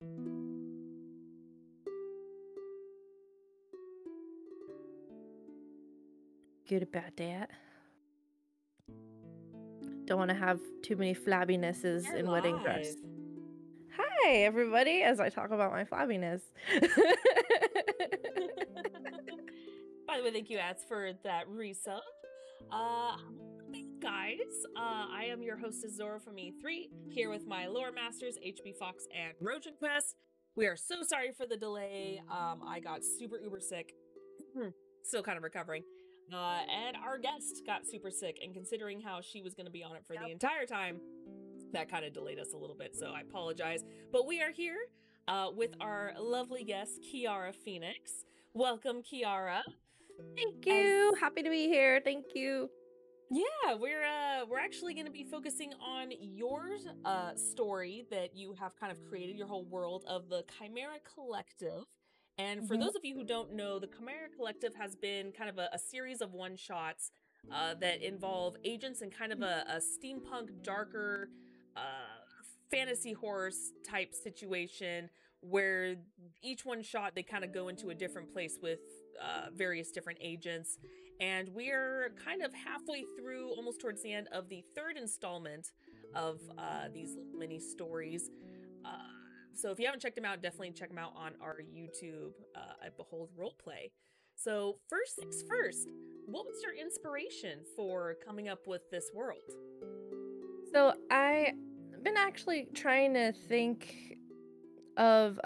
Good about that. Don't want to have too many flabbiness You're in wedding dress. live. Hi, everybody, as I talk about my flabbiness. By the way, thank you, Ads, for that resub. Guys, I am your hostess Zora from E3, here with my lore masters, HB Fox and Rojan Quest. We are so sorry for the delay. I got super uber sick. Still kind of recovering. And our guest got super sick, and considering how she was going to be on it for the entire time, that kind of delayed us a little bit, so I apologize. But we are here with our lovely guest, Kiara Phoenix. Welcome, Kiara. Thank you. Happy to be here. Thank you. Yeah, we're actually going to be focusing on your story that you have kind of created, your whole world of the Chimera Collective. And for those of you who don't know, the Chimera Collective has been kind of a series of one-shots that involve agents in kind of a steampunk, darker, fantasy horror type situation where each one shot they kind of go into a different place with various different agents. And we're kind of halfway through, almost towards the end of the third installment of these little mini stories. So if you haven't checked them out, definitely check them out on our YouTube at Behold Roleplay. So first things first, what was your inspiration for coming up with this world? So I've been actually trying to think of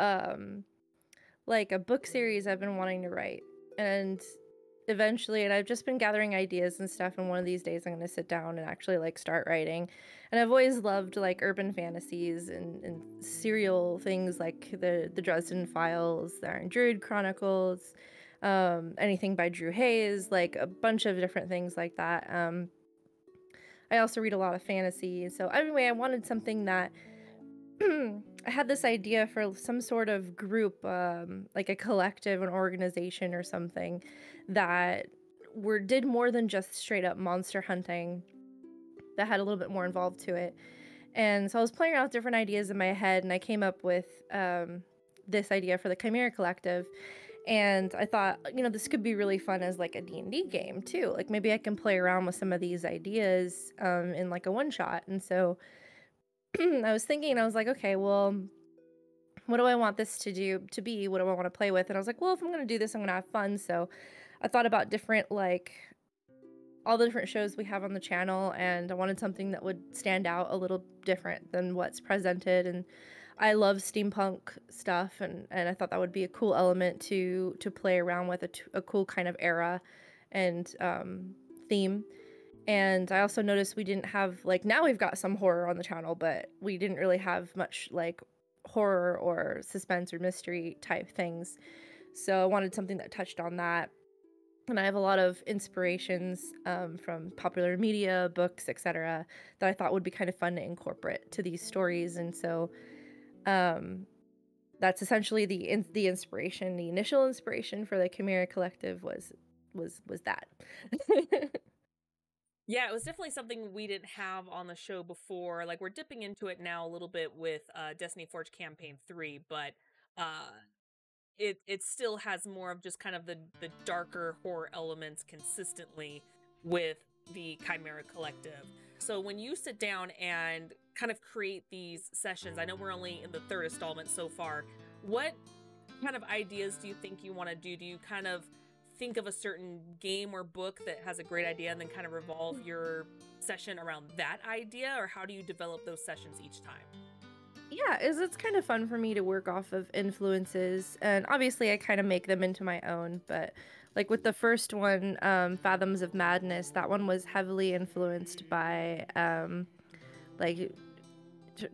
like a book series I've been wanting to write, and eventually, and I've just been gathering ideas and stuff, and one of these days I'm going to sit down and actually like start writing. And I've always loved like urban fantasies and serial things like the Dresden Files, the Iron Druid Chronicles, anything by Drew Hayes, like a bunch of different things like that. I also read a lot of fantasy, so anyway, I wanted something that I had this idea for some sort of group, like a collective, an organization or something that did more than just straight up monster hunting, that had a little bit more involved to it. And so I was playing around with different ideas in my head, and I came up with this idea for the Chimera Collective. And I thought, this could be really fun as like a D&D game too. Like maybe I can play around with some of these ideas in like a one shot. And so I was thinking, I was like, okay, well, what do I want this to be? What do I want to play with? And I was like, well, if I'm going to do this, I'm going to have fun. So I thought about different, like, all the different shows we have on the channel, and I wanted something that would stand out a little different than what's presented. And I love steampunk stuff, and I thought that would be a cool element to play around with, a cool kind of era and theme. And I also noticed we didn't have, like, now we've got some horror on the channel, but we didn't really have much like horror or suspense or mystery type things. So I wanted something that touched on that. And I have a lot of inspirations from popular media, books, etc., that I thought would be kind of fun to incorporate to these stories. And so that's essentially the inspiration. The initial inspiration for the Chimera Collective was that. Yeah, it was definitely something we didn't have on the show before. Like, we're dipping into it now a little bit with Destiny Forge Campaign 3, but it still has more of just kind of the darker horror elements consistently with the Chimera Collective. So when you sit down and kind of create these sessions, I know we're only in the third installment so far, what kind of ideas do you think you want to do? Do you kind of think of a certain game or book that has a great idea and then kind of revolve your session around that idea, or how do you develop those sessions each time? Yeah, it's kind of fun for me to work off of influences, and obviously I kind of make them into my own. But like with the first one, Fathoms of Madness, that one was heavily influenced by like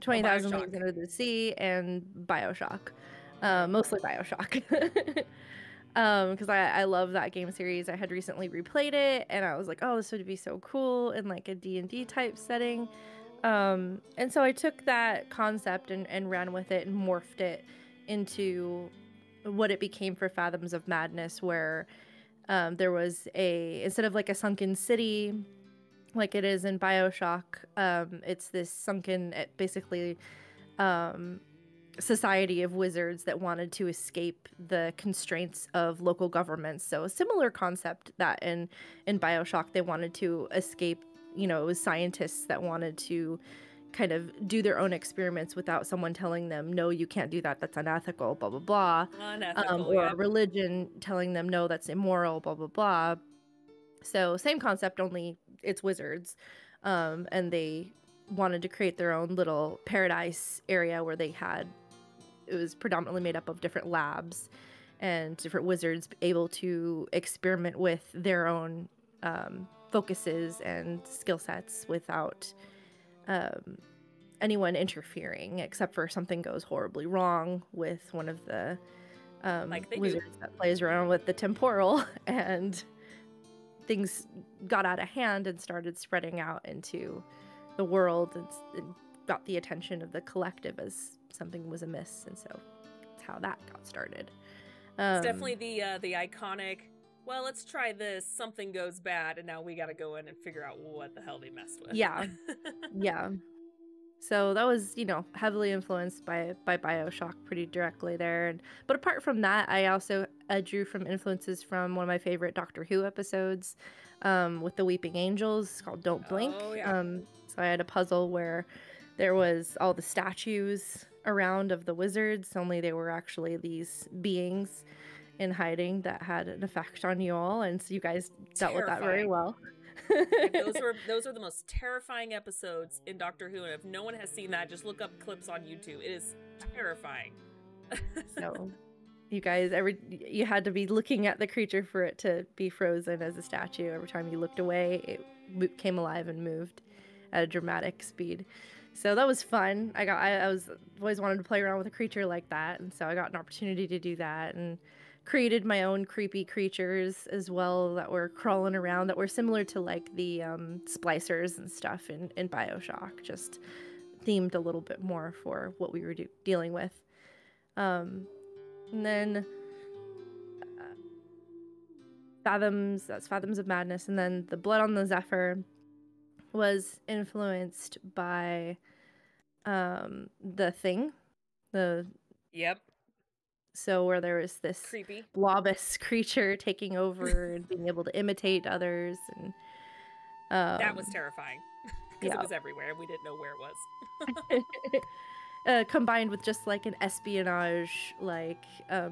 20,000 Leagues Under the Sea and Bioshock, mostly Bioshock. Because I love that game series. I had recently replayed it, and I was like, oh, this would be so cool in like a D&D type setting. And so I took that concept and ran with it and morphed it into what it became for Fathoms of Madness, where there was instead of like a sunken city like it is in Bioshock, it's this sunken, basically society of wizards that wanted to escape the constraints of local governments. So a similar concept that in BioShock they wanted to escape, it was scientists that wanted to kind of do their own experiments without someone telling them, no, you can't do that, that's unethical, blah blah blah. Unethical, or a religion telling them, no, that's immoral, blah blah blah. So same concept, only it's wizards. And they wanted to create their own little paradise area where it was predominantly made up of different labs and different wizards able to experiment with their own focuses and skill sets without anyone interfering, except for something goes horribly wrong with one of the wizards that plays around with the temporal, and things got out of hand and started spreading out into the world and got the attention of the collective as something was amiss, and so that's how that got started. It's definitely the iconic, well, let's try this, something goes bad, and now we gotta go in and figure out what the hell they messed with. Yeah. Yeah. So that was, heavily influenced by BioShock pretty directly there. But apart from that, I also drew from influences from one of my favorite Doctor Who episodes with the Weeping Angels called Don't Blink. Oh, yeah. So I had a puzzle where there was all the statues around of the wizards, only they were actually these beings in hiding that had an effect on you all. And so you guys dealt with that very well. those are the most terrifying episodes in Doctor Who, and if no one has seen that, just look up clips on YouTube. It is terrifying. So you guys, you had to be looking at the creature for it to be frozen as a statue. Every time you looked away, it came alive and moved at a dramatic speed. So that was fun. I was always wanted to play around with a creature like that, and so I got an opportunity to do that and created my own creepy creatures as well that were crawling around, that were similar to like the splicers and stuff in BioShock, just themed a little bit more for what we were dealing with. And then Fathoms of Madness, and then the Blood on the Zephyr was influenced by the Thing. Yep. So where there was this creepy blobous creature taking over and being able to imitate others, and that was terrifying because it was everywhere and we didn't know where it was. Combined with just like an espionage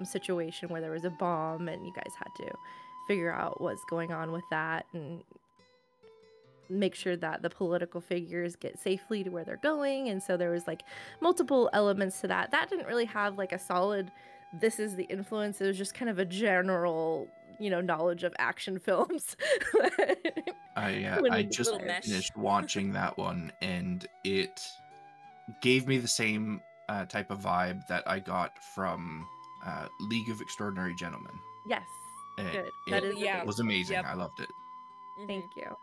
situation where there was a bomb and you guys had to figure out what's going on with that and make sure that the political figures get safely to where they're going. And so there was like multiple elements to that. That didn't really have like a solid, this is the influence. It was just kind of a general, knowledge of action films. I just finished watching that one, and it gave me the same type of vibe that I got from League of Extraordinary Gentlemen. Yes, good. It was amazing. Yep. I loved it. Thank you.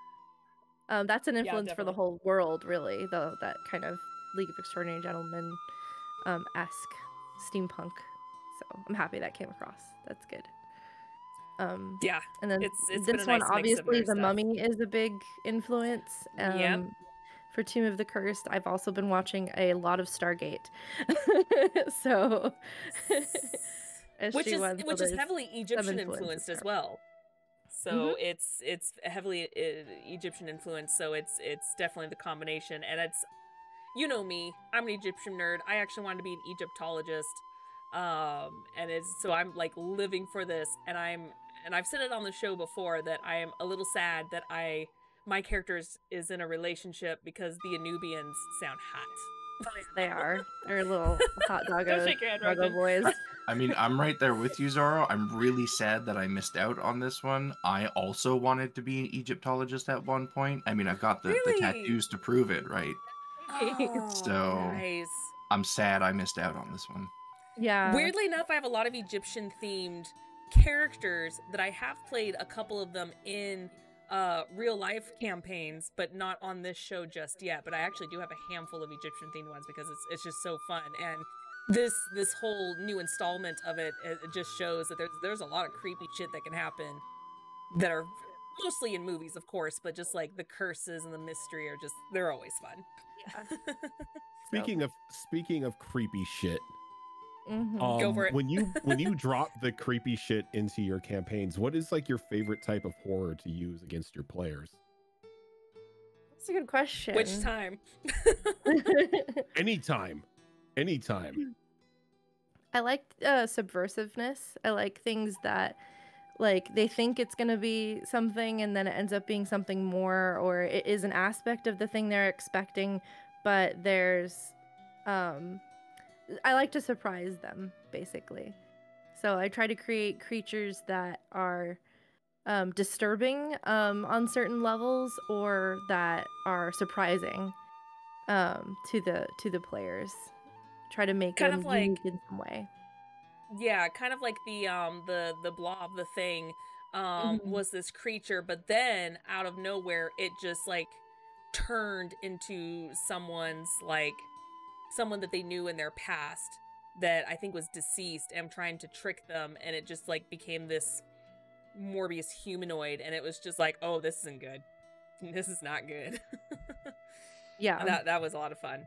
That's an influence for the whole world, really, though, that kind of League of Extraordinary Gentlemen esque steampunk. So I'm happy that came across. That's good. Yeah. And then it's this one, obviously, The Mummy is a big influence. Yep. For Tomb of the Cursed, I've also been watching a lot of Stargate. So, which is heavily Egyptian influenced as well. So it's heavily Egyptian influence. So it's definitely the combination, and it's, me, I'm an Egyptian nerd. I actually wanted to be an Egyptologist, and so I'm like living for this, and I've said it on the show before that I am a little sad that my character is in a relationship because the Anubians sound hot. Oh, yeah, they are. They're little hot doggo, Don't shake your head, doggo boys. I mean, I'm right there with you, Zoro. I'm really sad that I missed out on this one. I also wanted to be an Egyptologist at one point. I mean, I've got the tattoos to prove it, right? Oh, so nice. I'm sad I missed out on this one. Yeah. Weirdly enough, I have a lot of Egyptian-themed characters that I have played a couple of them in real life campaigns, but not on this show just yet. But I actually do have a handful of Egyptian themed ones because it's just so fun. And this whole new installment of it just shows that there's a lot of creepy shit that can happen that are mostly in movies, of course, but just like the curses and the mystery they're always fun. Yeah. Speaking of creepy shit, Go for it. When you drop the creepy shit into your campaigns, what is like your favorite type of horror to use against your players? That's a good question. Which time? Anytime. I like subversiveness. I like things that, like, they think it's gonna be something and then it ends up being something more, or it is an aspect of the thing they're expecting, but there's I like to surprise them, basically. So I try to create creatures that are disturbing on certain levels, or that are surprising to the players. Try to make Kind them of like, unique in some way. yeah, kind of like the blob, the thing, Mhm. was this creature, but then out of nowhere it just like turned into someone that they knew in their past that I think was deceased and trying to trick them, and it just like became this Morbius humanoid, and it was just like, oh, this isn't good. This is not good. Yeah. That was a lot of fun.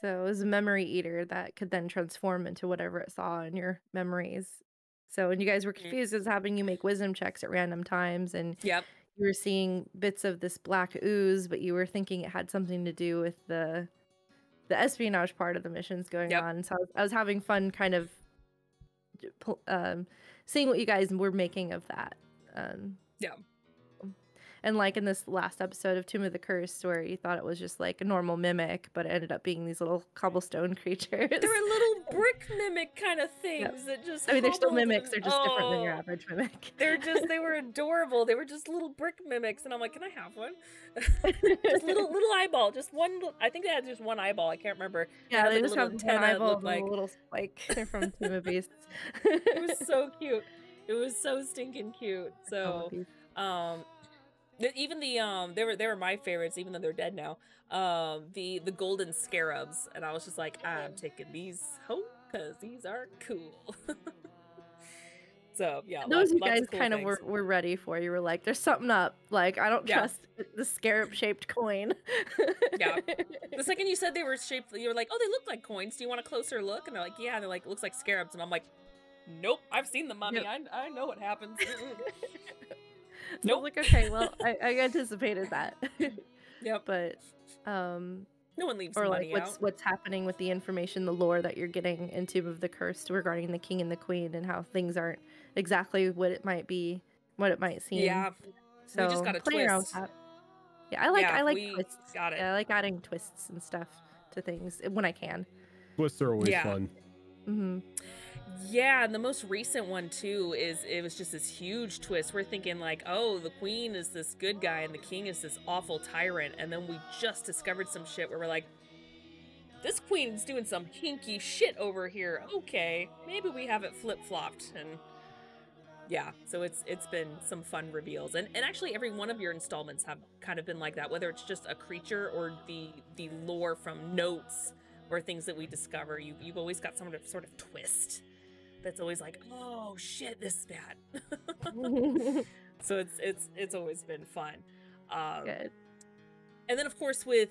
So it was a memory eater that could then transform into whatever it saw in your memories. So when you guys were confused, it's having you make wisdom checks at random times, and Yep. you were seeing bits of this black ooze, but you were thinking it had something to do with the espionage part of the missions going Yep. on. So I was having fun kind of seeing what you guys were making of that. Yeah. And like in this last episode of Tomb of the Cursed, where you thought it was just like a normal mimic, but it ended up being these little cobblestone creatures. They were little brick mimic kind of things that just, I mean, they're still hobbled mimics. They're and- just different than your oh, average mimic. they were adorable. They were just little brick mimics, and I'm like, can I have one? Just little eyeball, just one. I think they had just one eyeball. I can't remember. Yeah, had, they like, a just little have one antenna, it eyeball looked and like. a little spike. They're from Tomb of Beasts. It was so cute. It was so stinking cute. So, even the they were my favorites, even though they're dead now. The golden scarabs, and I was just like, I'm taking these home because these are cool. So yeah, Those you lots guys of cool kind things. of were ready for. You were like, there's something up. Like, I don't trust the scarab-shaped coin. Yeah. The second you said they were shaped, you were like, oh, they look like coins. Do you want a closer look? And they're like, yeah. And they're like, looks like scarabs. And I'm like, nope, I've seen the mummy. Yep. I know what happens. Nope. I was like, okay, well, I anticipated that. Yep. But no one leaves or money like out. what's happening with the information, the lore that you're getting in Tomb of the Cursed regarding the king and the queen, and how things aren't exactly what it might be, what it might seem. Yeah. So we just got a play around twist. with that. Yeah, I like twists. Got it. Yeah, I like adding twists and stuff to things when I can. Twists are always fun. Mm-hmm. Yeah, and the most recent one too it was just this huge twist. We're thinking like, oh, the queen is this good guy and the king is this awful tyrant, and then we just discovered some shit where we're like, this queen's doing some hinky shit over here. Okay, maybe we have it flip-flopped. And yeah, so it's been some fun reveals, and actually every one of your installments have kind of been like that, whether it's just a creature or the lore from notes or things that we discover. You've always got some sort of twist that's always like, oh shit, this is bad. So it's always been fun. Good. And then of course, with,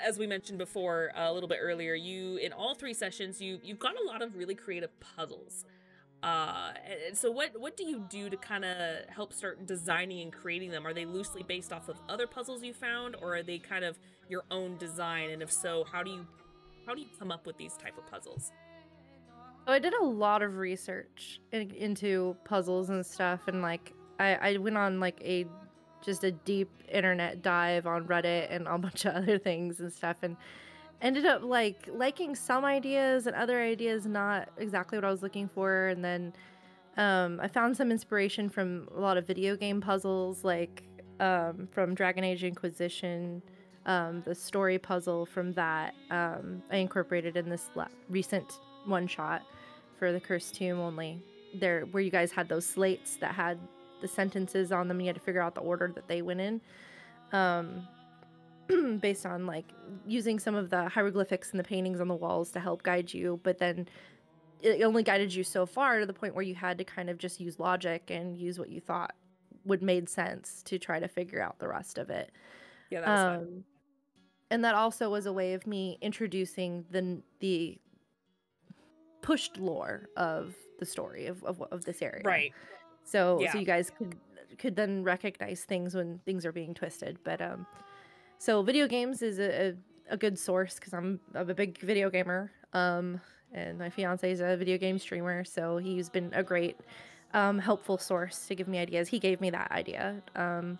as we mentioned before a little bit earlier, you in all 3 sessions you've got a lot of really creative puzzles. And so what do you do to kind of help start designing and creating them? Are they loosely based off of other puzzles you found, or are they kind of your own design? And if so, how do you come up with these type of puzzles? So I did a lot of research into puzzles and stuff, and like I went on like just a deep internet dive on Reddit and a bunch of other things and stuff, and ended up like liking some ideas and other ideas not exactly what I was looking for. And then I found some inspiration from a lot of video game puzzles, like from Dragon Age Inquisition. The story puzzle from that I incorporated in this recent one shot for the Cursed Tomb only, there where you guys had those slates that had the sentences on them. You had to figure out the order that they went in, based on like using some of the hieroglyphics and the paintings on the walls to help guide you, but then it only guided you so far, to the point where you had to kind of just use logic and use what you thought would made sense to try to figure out the rest of it. Yeah, that was fun. And that also was a way of me introducing the pushed lore of the story of this area. Right. So Yeah. so you guys could then recognize things when things are being twisted. But so video games is a good source because I'm a big video gamer. And my fiance is a video game streamer, so he's been a great helpful source to give me ideas. He gave me that idea. And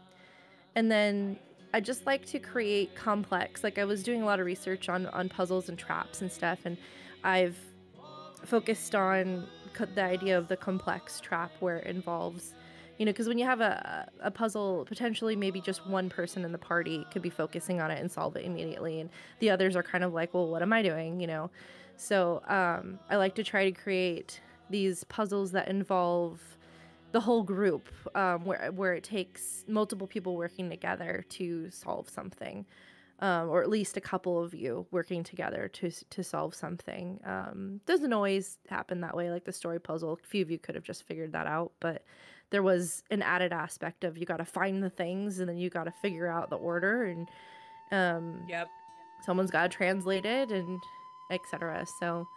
then I just like to create complex. Like, I was doing a lot of research on puzzles and traps and stuff, and I've focused on the idea of the complex trap where it involves, because when you have a puzzle, potentially maybe just one person in the party could be focusing on it and solve it immediately, and the others are kind of like, well, what am I doing? So I like to try to create these puzzles that involve the whole group, where it takes multiple people working together to solve something, or at least a couple of you working together to solve something. Doesn't always happen that way. Like the story puzzle, a few of you could have just figured that out, but there was an added aspect of you got to find the things and then you got to figure out the order, and Yep. someone's got to translate it, and etc. So,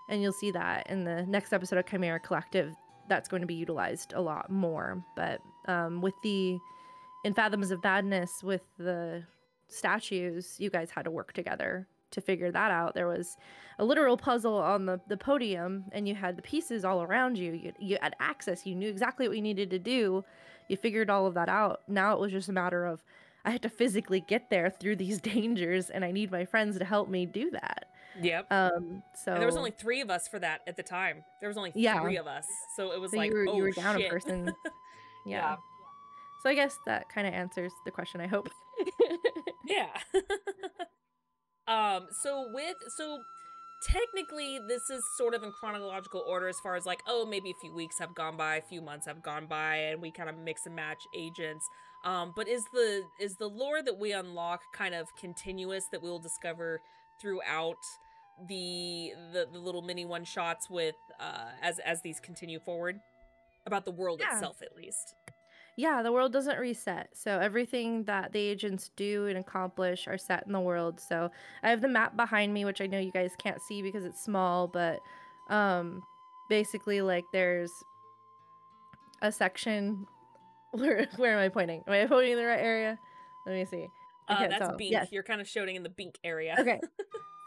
and you'll see that in the next episode of Chimera Collective. That's going to be utilized a lot more. But in Fathoms of Madness, with the statues, you guys had to work together to figure that out. There was a literal puzzle on the podium, and you had the pieces all around you. You had access. You knew exactly what you needed to do. You figured all of that out. Now it was just a matter of, I had to physically get there through these dangers, and I need my friends to help me do that. Yep. So and there was only 3 of us for that at the time. There was only 3 of us, so it was so like, you were oh down shit. a person. Yeah. So I guess that kind of answers the question, I hope. Yeah. So technically this is sort of in chronological order as far as like, oh, maybe a few weeks have gone by, a few months have gone by, and we kind of mix and match agents. But is the lore that we unlock kind of continuous, that we'll discover throughout the little mini one shots with as these continue forward, about the world itself at least? Yeah, the world doesn't reset. So everything that the agents do and accomplish are set in the world. So I have the map behind me, which I know you guys can't see because it's small, but basically, like, there's a section where am I pointing? Am I pointing in the right area? Let me see. I can't that's tell. Bink. Yes. You're kind of showing in the Bink area. Okay.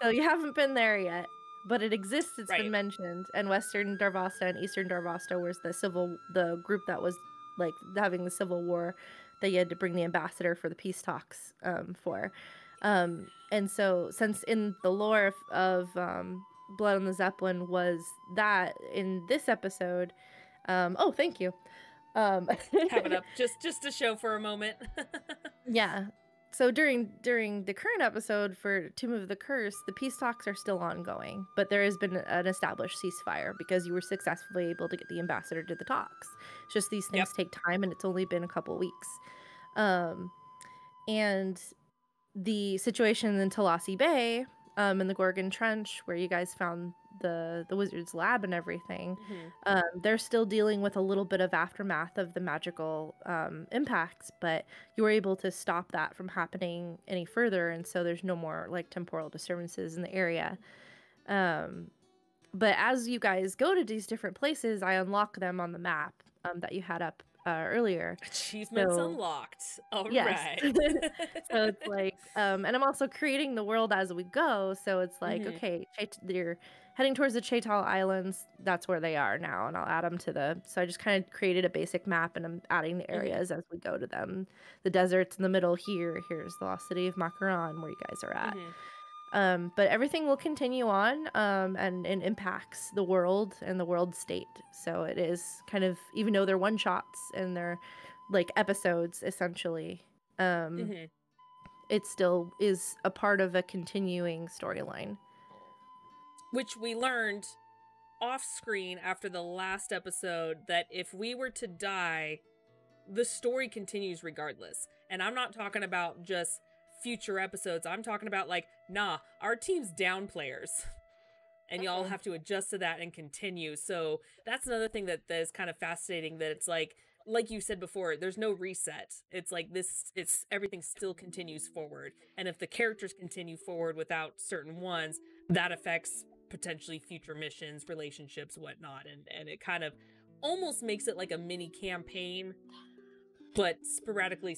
So you haven't been there yet, but it exists. It's Right. been mentioned. And Western Darvasta and Eastern Darvasta was the group that was like having the civil war that you had to bring the ambassador for the peace talks for. And so since in the lore of Blood on the Zeppelin was that, in this episode, oh, thank you. Have it up just to show for a moment. Yeah. So during the current episode for Tomb of the Curse, the peace talks are still ongoing, but there has been an established ceasefire because you were successfully able to get the ambassador to the talks. It's just these things take time, and it's only been a couple weeks. And the situation in Talasi Bay, in the Gorgon Trench, where you guys found the wizard's lab and everything, they're still dealing with a little bit of aftermath of the magical impacts, but you were able to stop that from happening any further, and so there's no more like temporal disturbances in the area. But as you guys go to these different places, I unlock them on the map that you had up earlier. Achievements unlocked. All right. So it's like, and I'm also creating the world as we go. So it's like, okay, you're heading towards the Chaital Islands. That's where they are now, and I'll add them to so I just kind of created a basic map, and I'm adding the areas as we go to them. The desert's in the middle here. Here's the lost city of Macaron, where you guys are at. But everything will continue on, and impacts the world and the world state. So it is kind of, even though they're one shots and they're like episodes essentially, it still is a part of a continuing storyline. Which we learned off screen after the last episode, that if we were to die, the story continues regardless. And I'm not talking about just future episodes. I'm talking about like, nah, our team's down players. And y'all have to adjust to that and continue. So that's another thing that is kind of fascinating, that it's like you said before, there's no reset. It's like everything still continues forward. And if the characters continue forward without certain ones, that affects potentially future missions, relationships, whatnot, and it kind of almost makes it like a mini campaign, but sporadically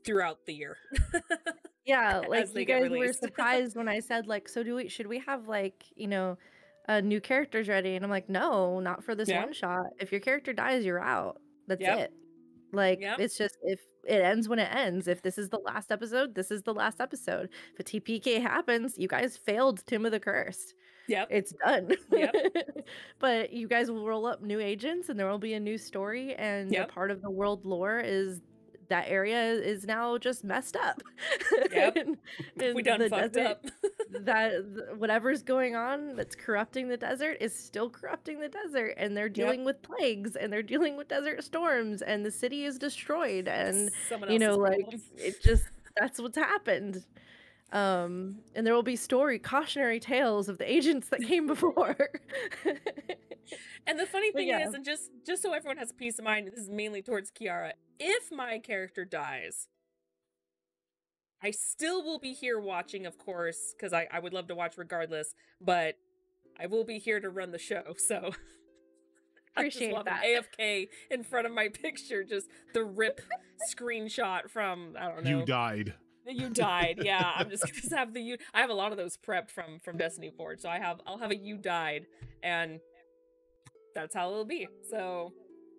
throughout the year. Yeah, like As they you get guys were released. surprised when I said like, so should we have like, new characters ready? And I'm like, no, not for this Yeah. one shot. If your character dies, you're out. That's Yep. it. Like Yep. it's just if it ends when it ends. If this is the last episode, this is the last episode. If a TPK happens, you guys failed Tomb of the Cursed. Yep. It's done. Yep. But you guys will roll up new agents and there will be a new story, and a Yep. part of the world lore is that area is now just messed up. Yep. And We done the fucked desert, up. whatever's going on that's corrupting the desert is still corrupting the desert, and they're dealing with plagues, and they're dealing with desert storms, and the city is destroyed, and Someone else's like problem. it just that's what's happened. And there will be cautionary tales of the agents that came before. And the funny But thing yeah. is, and just so everyone has peace of mind, this is mainly towards Kiara, if my character dies, I still will be here watching, of course, because I would love to watch regardless, but I will be here to run the show, so Appreciate I just that. love an AFK in front of my picture, just the rip screenshot from, I don't know. You died. You died, yeah. I'm just gonna have I have a lot of those prepped from Destiny Forge, so I'll have a you died, and that's how it'll be. So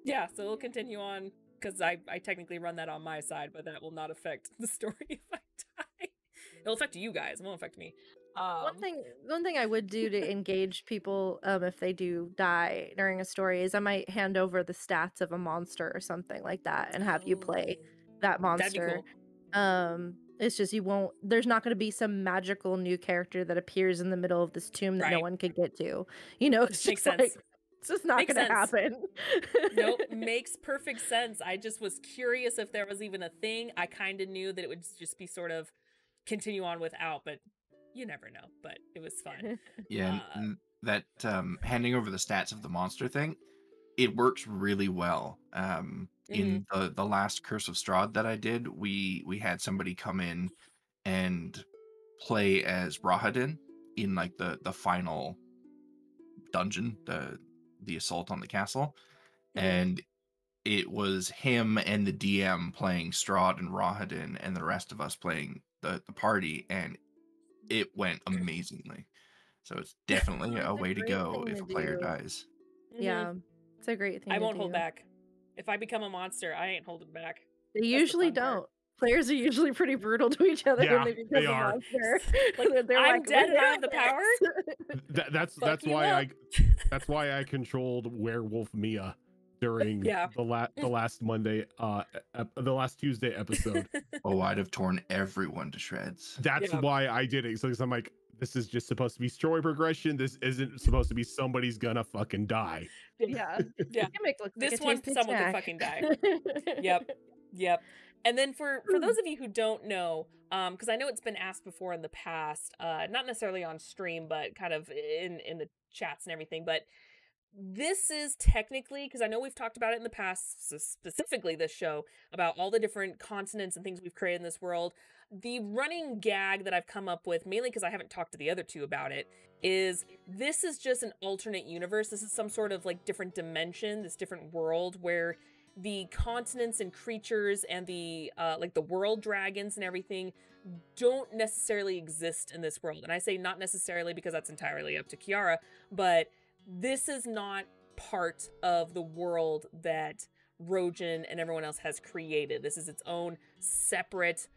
yeah, so it'll continue on because I technically run that on my side, but that will not affect the story if I die. It'll affect you guys. It won't affect me. One thing I would do to engage people if they do die during a story is I might hand over the stats of a monster or something like that and have you play that monster. That'd be cool. It's just there's not going to be some magical new character that appears in the middle of this tomb that no Right. one could get to. It's Makes just sense. like it's just not Makes going to sense. happen. Nope, makes perfect sense. I just was curious if there was even a thing. I kind of knew that it would just be sort of continue on without, but you never know. But it was fun. Yeah, that handing over the stats of the monster thing, it works really well. In the last Curse of Strahd that I did, we had somebody come in and play as Rahadin in like the final dungeon, the assault on the castle, and it was him and the DM playing Strahd and Rahadin, and the rest of us playing the party, and it went amazingly. So it's definitely a way to great go thing if to a player do. dies. Yeah, it's a great thing. I won't to hold do. back. If I become a monster, I ain't holding back. They the usually fun part. don't. Players are usually pretty brutal to each other Yeah, when they become they a are. monster. Like, They're I'm like, dead "We're and I have the doing power?" this." That's Fuck you why up. I controlled Werewolf Mia during Yeah. the last Monday the last Tuesday episode. Oh, I'd have torn everyone to shreds. That's Yeah. why I did it. So 'cause I'm like, this is just supposed to be story progression. This isn't supposed to be somebody's gonna fucking die. Yeah. Yeah. Gimmick looks like This a one, tasty someone could snack. fucking die. Yep. And then for those of you who don't know, because I know it's been asked before in the past, not necessarily on stream, but kind of in the chats and everything, but this is technically, because I know we've talked about it in the past, specifically this show, about all the different continents and things we've created in this world. The running gag that I've come up with, mainly because I haven't talked to the other two about it, is this is just an alternate universe. This is some sort of like different dimension, this different world where the continents and creatures and the like the world dragons and everything don't necessarily exist in this world. And I say not necessarily because that's entirely up to Kiara, but this is not part of the world that Rojan and everyone else has created. This is its own separate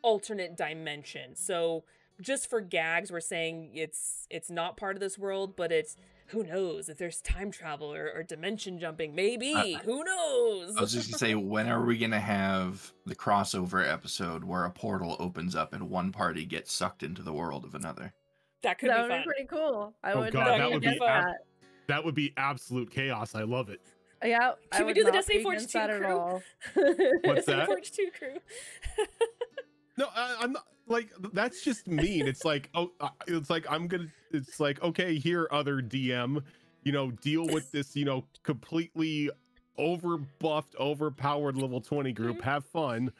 alternate dimension. So just for gags, we're saying it's not part of this world, but it's, who knows if there's time travel or dimension jumping, maybe, who knows? I was just gonna say, when are we gonna have the crossover episode where a portal opens up and one party gets sucked into the world of another? That could That be would fun. be pretty cool. I Oh would god, not that would be against that. that would be absolute chaos. I love it. Yeah, I Can we would do the not Destiny be Forge against 2 that at crew? all. What's Destiny that? Forge 2 crew. No, I'm not like that's just mean. It's like it's like okay, here other DM, deal with this, completely overbuffed, overpowered level 20 group. Have fun.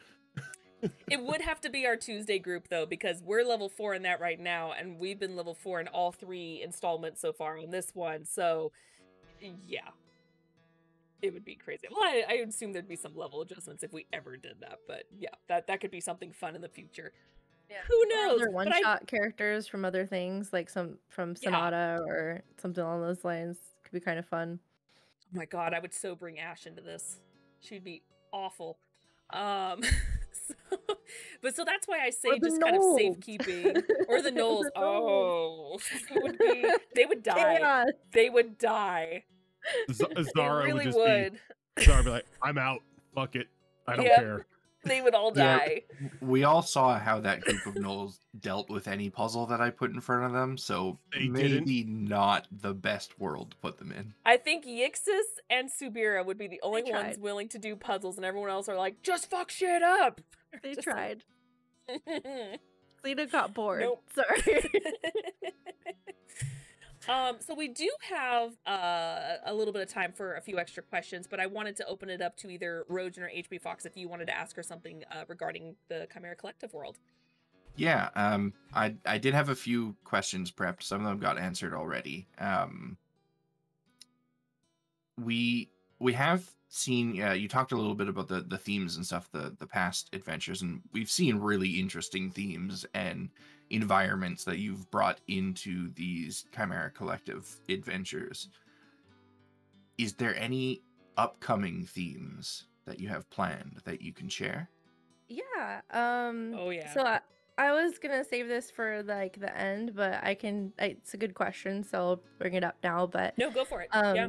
It would have to be our Tuesday group, though, because we're level 4 in that right now, and we've been level 4 in all 3 installments so far on this one, so yeah. It would be crazy. Well, I assume there'd be some level adjustments if we ever did that, but yeah, that could be something fun in the future. Yeah. Who Or knows? other But one-shot characters from other things, like some from Yeah. Sonata or something along those lines. Could be kind of fun. Oh my god, I would so bring Ash into this. She'd be awful. So that's why I say the just kind of gnolls. safekeeping. Or the gnolls. The gnolls. Oh, they would die. Chaos. They would die. Zara They would really just would. be Zara would be like, I'm out. Fuck it. I don't Yep. care. They would all Yeah. die. We all saw how that group of gnolls dealt with any puzzle that I put in front of them, so They maybe not the best world to put them in. I think Yixis and Subira would be the only They ones tried. willing to do puzzles, and everyone else are like, just fuck shit up. They Just tried. like- Lena got bored. Nope. Sorry. So we do have a little bit of time for a few extra questions, but I wanted to open it up to either Rojan or HB Fox if you wanted to ask her something regarding the Chimera Collective world. Yeah, I did have a few questions prepped. Some of them got answered already. We have seen, you talked a little bit about the themes and stuff, the past adventures, and we've seen really interesting themes and environments that you've brought into these Chimera Collective adventures. Is there any upcoming themes that you have planned that you can share? Yeah. Oh, yeah. So I was gonna save this for like the end, but it's a good question, so I'll bring it up now. But No, go for it. Yeah.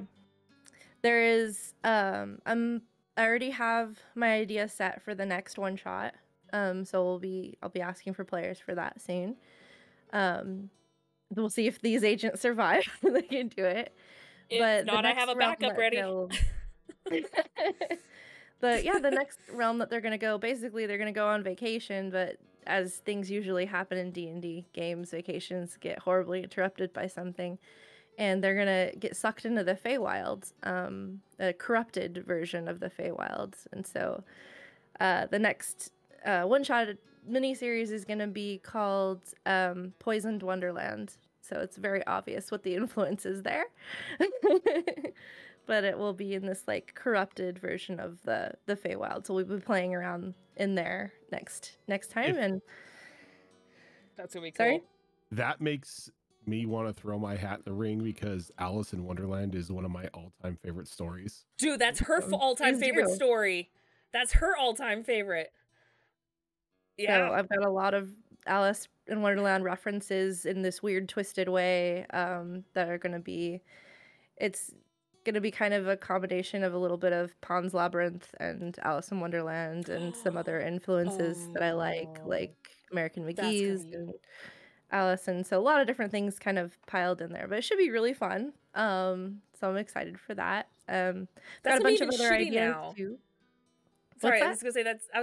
there is I already have my idea set for the next one shot. So I'll be asking for players for that soon. We'll see if these agents survive. They can do it. If But not, I have a backup ready. But yeah, the next realm that they're gonna go, basically they're gonna go on vacation, but as things usually happen in D&D games, vacations get horribly interrupted by something, and they're gonna get sucked into the Feywilds, a corrupted version of the Feywilds. And so the next one-shot miniseries is gonna be called Poisoned Wonderland. So it's very obvious what the influence is there. But it will be in this like corrupted version of the Feywild. So we'll be playing around in there next time. And That's gonna be cool. sorry, That makes me want to throw my hat in the ring because Alice in Wonderland is one of my all-time favorite stories. Dude, that's her all-time Please favorite do. story. That's her all-time favorite. Yeah. So I've got a lot of Alice in Wonderland references in this weird twisted way that are gonna be. It's gonna be kind of a combination of a little bit of Pan's Labyrinth and Alice in Wonderland and some other influences that I like American That's gonna McGee's be- and Alice, and so a lot of different things kind of piled in there. But it should be really fun. So I'm excited for that. Got That's a gonna bunch be of even other shitty ideas now. too. Sorry, What's I was gonna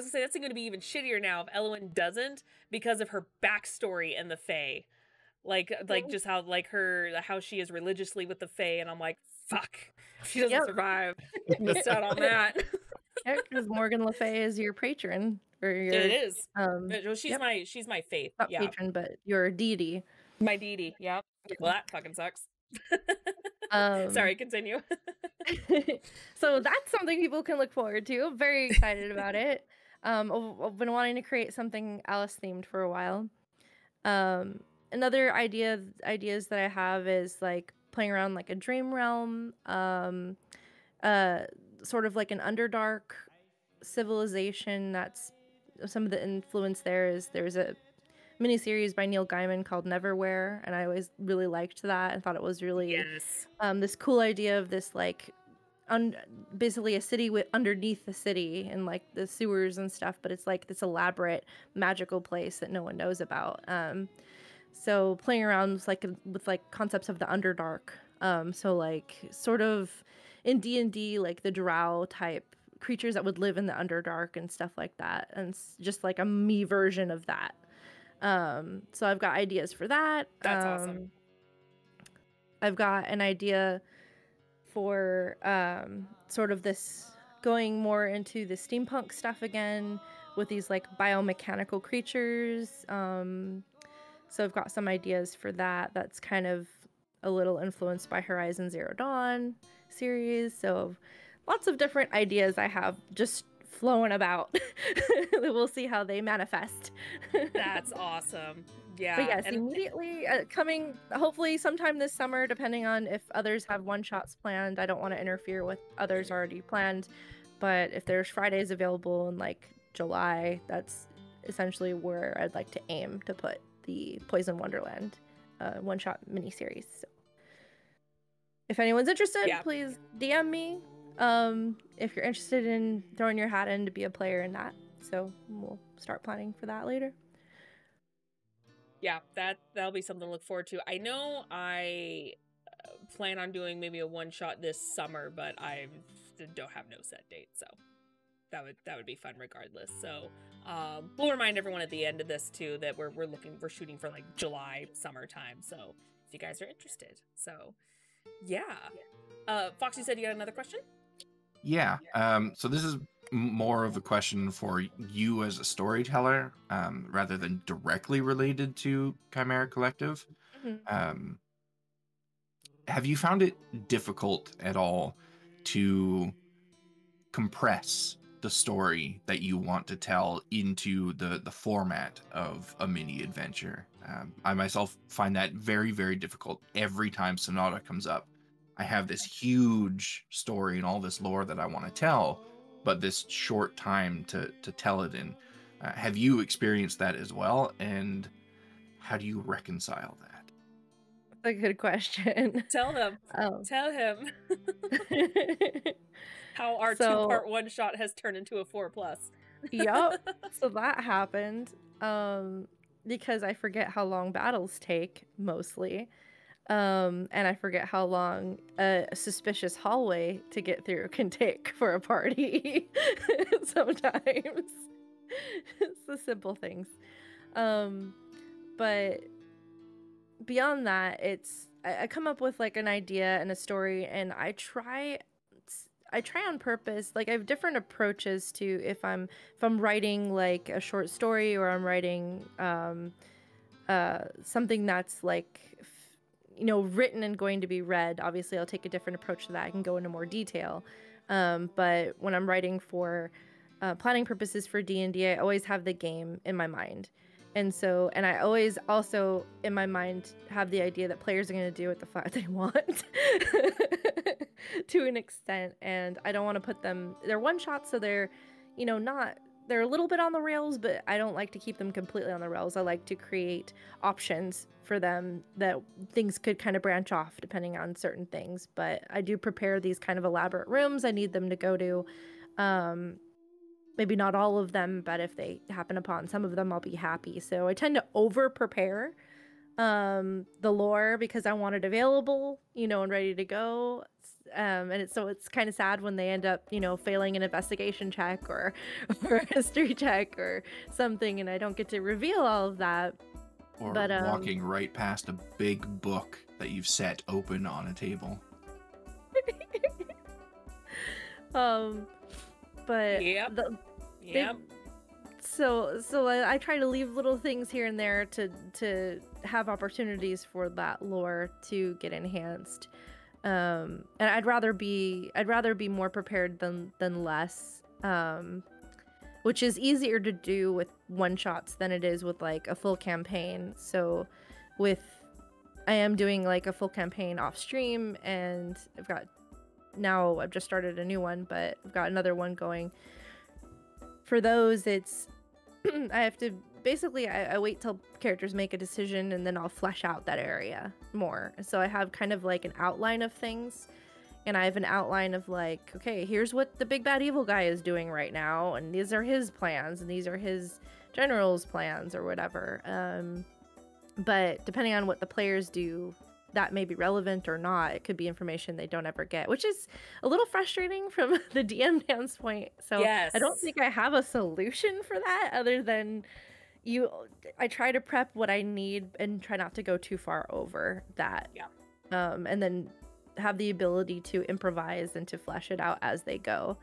say that's gonna be even shittier now if Elowen doesn't because of her backstory in the Fae. Like just how she is religiously with the Fae, and I'm like, fuck, she doesn't Yep. survive. Missed out on that. Yeah, because Morgan Le Fay is your patron, or your It is. no, She's yep. she's my faith. not Yeah, patron, but your deity. my deity. Yep. Well, that fucking sucks. Um, Sorry, continue. So that's something people can look forward to. I'm very excited about it. I've been wanting to create something Alice themed for a while. Another ideas that I have is like playing around like a dream realm, sort of like an Underdark civilization. That's some of the influence there is there's a miniseries by Neil Gaiman called Neverwhere, and I always really liked that and thought it was really Yes. this cool idea of this like basically a city underneath the city and like the sewers and stuff, but it's like this elaborate magical place that no one knows about. So playing around with concepts of the Underdark. So like sort of in D&D, like the drow type creatures that would live in the Underdark and stuff like that, and just like a me version of that. So I've got ideas for that. That's awesome. I've got an idea for sort of this going more into the steampunk stuff again, with these like biomechanical creatures. So I've got some ideas for that. That's kind of a little influenced by Horizon Zero Dawn series. So lots of different ideas I have just flowing about. We'll see how they manifest. That's awesome. Yeah. But yes, immediately coming, hopefully sometime this summer, depending on if others have one-shots planned. I don't want to interfere with others already planned, but if there's Fridays available in like July, that's essentially where I'd like to aim to put the Poison Wonderland one-shot miniseries. So if anyone's interested, please DM me. If you're interested in throwing your hat in to be a player in that. So we'll start planning for that later. Yeah, that'll be something to look forward to. I know I plan on doing maybe a one-shot this summer, but I don't have no set date, so that would be fun regardless. So we'll remind everyone at the end of this too that we're shooting for like July, summertime. So if you guys are interested, so yeah. Fox, you said you had another question? Yeah. So this is more of a question for you as a storyteller, rather than directly related to Chimera Collective. Mm-hmm. Have you found it difficult at all to compress the story that you want to tell into the format of a mini adventure? I myself find that very, very difficult every time Sonata comes up. I have this huge story and all this lore that I want to tell, but this short time to tell it in. Have you experienced that as well? And how do you reconcile that? That's a good question. Tell him. Tell him. How our 2-part one-shot has turned into a 4+. Yup. So that happened because I forget how long battles take, mostly. And I forget how long a suspicious hallway to get through can take for a party. Sometimes. It's the simple things. But beyond that, I come up with like an idea and a story, and I try on purpose. Like I have different approaches to if I'm writing like a short story, or I'm writing something that's like written and going to be read. Obviously I'll take a different approach to that. I can go into more detail. But when I'm writing for planning purposes for D&D, I always have the game in my mind. And I always also in my mind have the idea that players are going to do what the fuck they want to an extent. And I don't want to put them, they're one shots, so they're, they're a little bit on the rails, but I don't like to keep them completely on the rails. I like to create options for them that things could kind of branch off depending on certain things. But I do prepare these kind of elaborate rooms I need them to go to. Maybe not all of them, but if they happen upon some of them, I'll be happy. So I tend to over prepare the lore because I want it available, and ready to go. And it's kind of sad when they end up, failing an investigation check or a history check or something, and I don't get to reveal all of that. Or walking right past a big book that you've set open on a table. But so I try to leave little things here and there to have opportunities for that lore to get enhanced. And I'd rather be more prepared than less, which is easier to do with one shots than it is with like a full campaign. So I am doing like a full campaign off stream, and I've just started a new one, but I've got another one going. For those, it's I have to basically I wait till characters make a decision, and then I'll flesh out that area more. So I have kind of like an outline of things, and I have an outline of like, okay, here's what the big bad evil guy is doing right now, and these are his plans, and these are his general's plans or whatever. But depending on what the players do, that may be relevant or not. It could be information they don't ever get, which is a little frustrating from the DM standpoint. So yes. I don't think I have a solution for that other than I try to prep what I need and try not to go too far over that. Yeah. And then have the ability to improvise and to flesh it out as they go.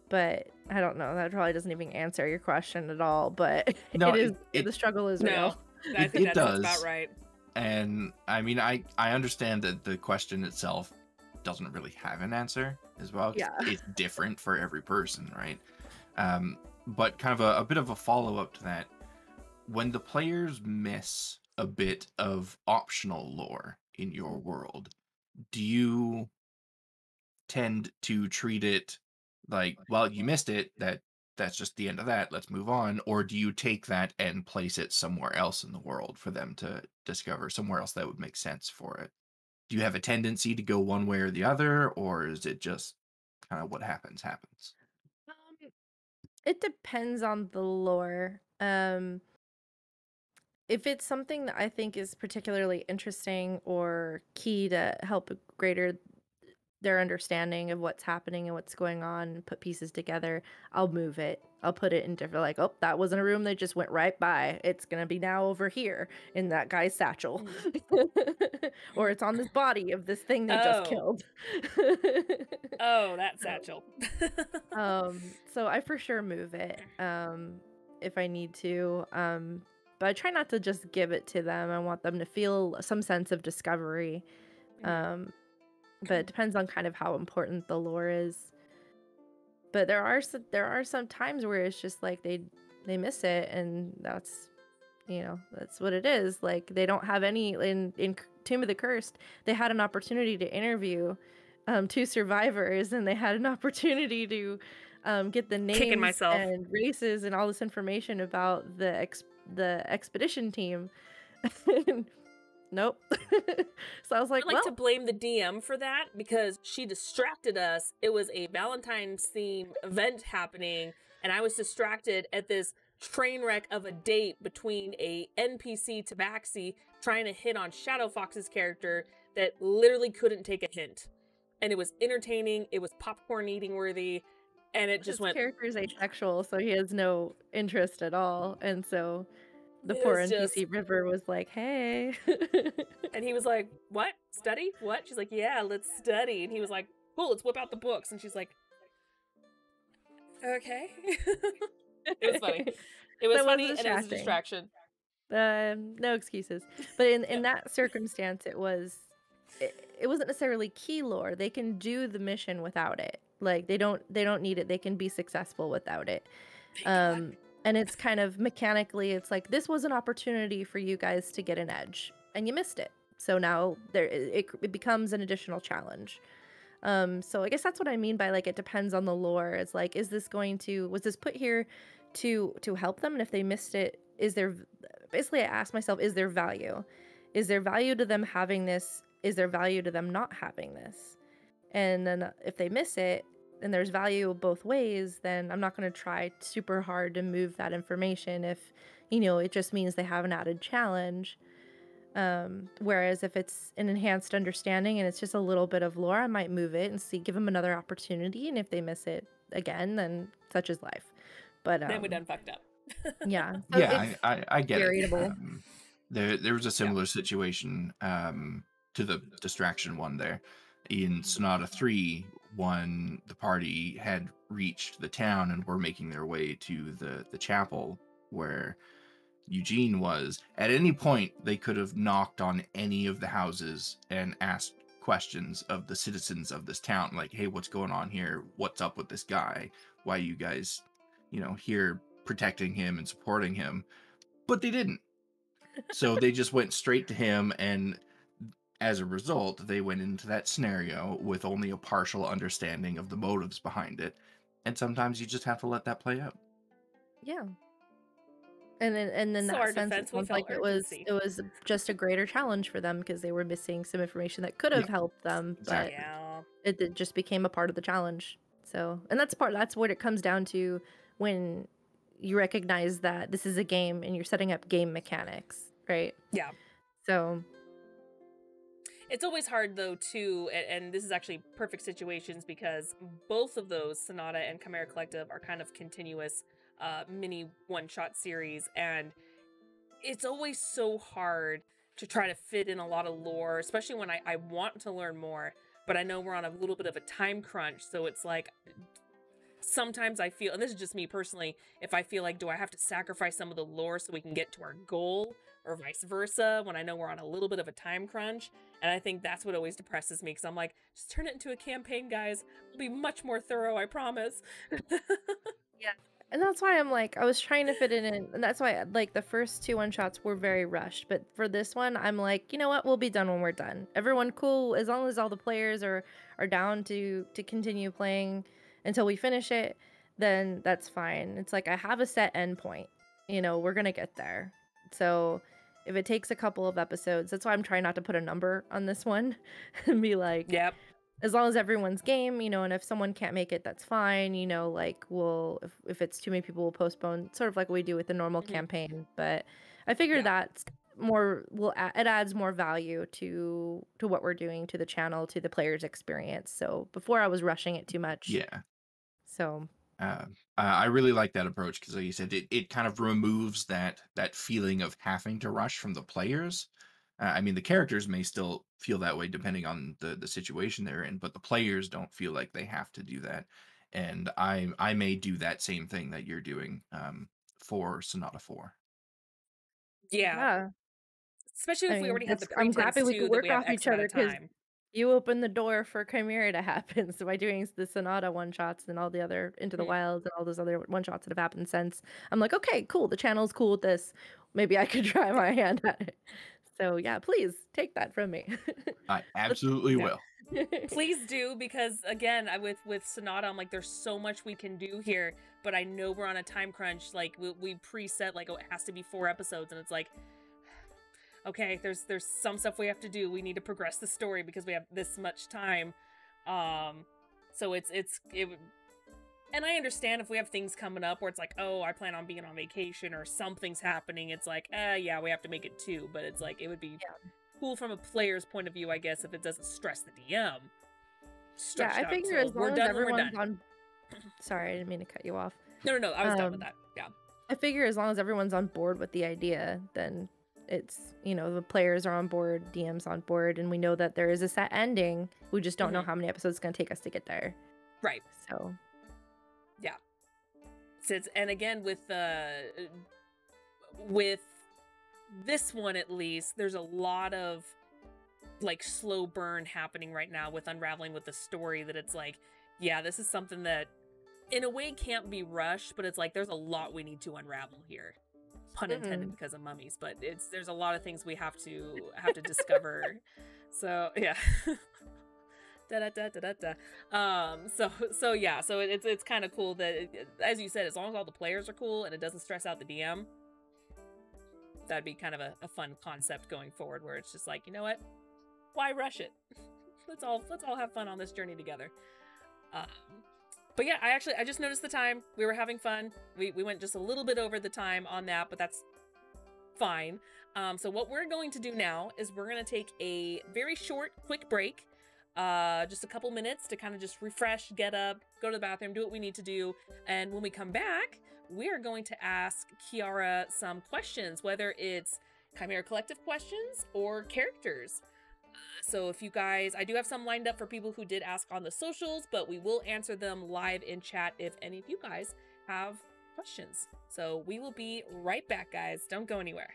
but I don't know. That probably doesn't even answer your question at all. But No, the struggle is No, real. I think it that sounds does. about right. And I mean, I understand that the question itself doesn't really have an answer as well. 'Cause Yeah. it's different for every person, right? But kind of a bit of a follow-up to that, when the players miss a bit of optional lore in your world, do you tend to treat it like, well, you missed it, that's just the end of that, let's move on? Or do you take that and place it somewhere else in the world for them to discover, somewhere else that would make sense for it? Do you have a tendency to go one way or the other, or is it just kind of what happens? Um, it depends on the lore. If it's something that I think is particularly interesting or key to help greater their understanding of what's happening and what's going on and put pieces together, I'll move it. I'll put it in different, like, oh, that wasn't a room they just went right by. It's gonna be now over here in that guy's satchel. Or it's on this body of this thing they just killed. Oh, that satchel. So I for sure move it if I need to. But I try not to just give it to them. I want them to feel some sense of discovery. But it depends on kind of how important the lore is. But there are some times where it's just like they miss it, and that's that's what it is. Like they don't have any in Tomb of the Cursed. They had an opportunity to interview 2 survivors, and they had an opportunity to get the names and races and all this information about the expedition team. Nope. So I was like, I like to blame the DM for that because she distracted us. It was a Valentine's theme event happening, and I was distracted at this train wreck of a date between a NPC Tabaxi trying to hit on Shadow Fox's character that literally couldn't take a hint. And it was entertaining, it was popcorn eating worthy, and it just went... His character is asexual, so he has no interest at all, and so the poor NPC River was like, hey. And he was like, what? Study? What? She's like, yeah, let's study. And he was like, cool, let's whip out the books. And she's like, okay. It was funny. It was funny and it was a distraction. No excuses. But in that circumstance, it wasn't necessarily key lore. They can do the mission without it. Like they don't need it. They can be successful without it. And it's kind of mechanically, it's like, this was an opportunity for you guys to get an edge, and you missed it. So now it becomes an additional challenge. So I guess that's what I mean by, like, it depends on the lore. It's like, was this put here to help them? And if they missed it, basically I asked myself, is there value? Is there value to them having this? Is there value to them not having this? And then if they miss it, and there's value both ways, then I'm not going to try super hard to move that information if, it just means they have an added challenge. Whereas if it's an enhanced understanding and it's just a little bit of lore, I might move it and give them another opportunity. And if they miss it again, then such is life. But then we done fucked up. Yeah. So yeah, I get variable. it. There was a similar situation to the distraction one there in Sonata 3, when the party had reached the town and were making their way to the chapel where Eugene was. At any point, they could have knocked on any of the houses and asked questions of the citizens of this town, like, hey, what's going on here? What's up with this guy? Why are you guys, here protecting him and supporting him? But they didn't. So they just went straight to him, and as a result, they went into that scenario with only a partial understanding of the motives behind it. And sometimes you just have to let that play out. Yeah. And in that sense, it sounds like it was just a greater challenge for them because they were missing some information that could have helped them, but it just became a part of the challenge. So, and that's what it comes down to when you recognize that this is a game and you're setting up game mechanics, right? Yeah. So it's always hard, though, too, and this is actually perfect situations because both of those, Sonata and Chimera Collective, are kind of continuous mini one-shot series, and it's always so hard to try to fit in a lot of lore, especially when I want to learn more, but I know we're on a little bit of a time crunch, so it's like sometimes I feel, and this is just me personally, if I feel like, do I have to sacrifice some of the lore so we can get to our goal, or vice versa, when I know we're on a little bit of a time crunch? And I think that's what always depresses me, because I'm like, just turn it into a campaign, guys. It'll be much more thorough, I promise. Yeah. And that's why I'm like, I was trying to fit it in, and that's why like the first two one shots were very rushed. But for this one, I'm like, you know what? We'll be done when we're done. Everyone cool, as long as all the players are down to continue playing until we finish it, then that's fine. It's like I have a set end point. You know, we're gonna get there. So if it takes a couple of episodes, that's why I'm trying not to put a number on this one and be like, Yep. as long as everyone's game, you know, and if someone can't make it, that's fine, you know, like we'll, if it's too many people, we'll postpone, sort of like we do with the normal campaign. But I figure that's more, it adds more value to what we're doing, to the channel, to the player's experience. So before I was rushing it too much. Yeah. So I really like that approach, because like you said, it kind of removes that feeling of having to rush from the players. I mean, the characters may still feel that way depending on the situation they're in, but the players don't feel like they have to do that. And I may do that same thing that you're doing for Sonata 4. Yeah. Especially if we already have the I'm pretense happy we too could that work we have off X each amount other, of because time. you opened the door for Chimera to happen. So by doing the Sonata one shots and all the other Into the Wilds and all those other one shots that have happened since, I'm like, okay, cool. The channel's cool with this. Maybe I could try my hand at it. So yeah, please take that from me. I absolutely will. Please do, because again, with Sonata, I'm like, there's so much we can do here, but I know we're on a time crunch. Like we preset, like, oh, it has to be 4 episodes, and it's like, okay, there's some stuff we have to do. We need to progress the story because we have this much time. So it and I understand if we have things coming up where it's like, oh, I plan on being on vacation or something's happening. It's like, yeah, we have to make it 2. But it's like, it would be cool from a player's point of view, I guess, if it doesn't stress the DM. Yeah, I figure as long as everyone's on. Sorry, I didn't mean to cut you off. No, I was done with that. Yeah. I figure as long as everyone's on board with the idea, then it's, you know, the players are on board, DM's on board, and we know that there is a set ending. We just don't know how many episodes it's going to take us to get there. Right. So. Yeah. And again, with this one, at least, there's a lot of like slow burn happening right now with unraveling with the story, that it's like, yeah, this is something that in a way can't be rushed, but it's like there's a lot we need to unravel here. Pun intended, because of mummies, but there's a lot of things we have to discover. So yeah. So yeah, so it's kind of cool that as you said, as long as all the players are cool and it doesn't stress out the DM, that'd be kind of a fun concept going forward, where it's just like, you know what, why rush it? let's all have fun on this journey together. But yeah, I just noticed the time. We were having fun. We went just a little bit over the time on that, but that's fine. So what we're going to do now is we're going to take a very short, quick break. Just a couple minutes to kind of just refresh, get up, go to the bathroom, do what we need to do. And when we come back, we are going to ask Kiara some questions, whether it's Chimera Collective questions or characters. So if you guys, I do have some lined up for people who did ask on the socials, but we will answer them live in chat if any of you guys have questions. So we will be right back, guys. Don't go anywhere.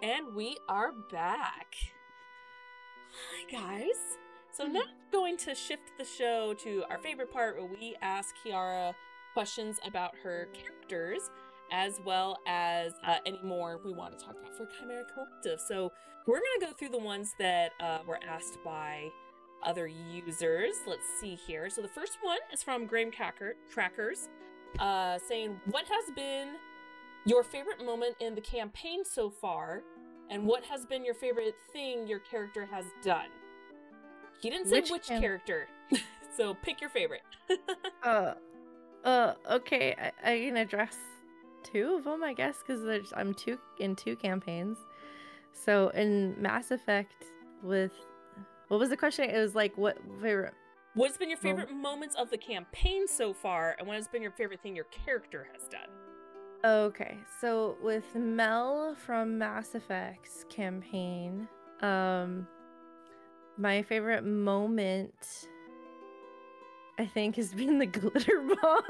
And we are back. Hi, guys. So now I'm going to shift the show to our favorite part where we ask Kiara questions about her characters, as well as any more we want to talk about for Chimera Collective. So we're going to go through the ones that were asked by other users. Let's see here. So the first one is from Graham Trackers, saying, what has been your favorite moment in the campaign so far, and what has been your favorite thing your character has done? He didn't say which character, so pick your favorite. Okay, I can address two of them, I guess, because I'm in two campaigns. So in Mass Effect, what was the question? It was like, What's been your favorite moments of the campaign so far, and what has been your favorite thing your character has done? Okay, so with Mel from Mass Effect's campaign, my favorite moment, I think, has been the glitter bomb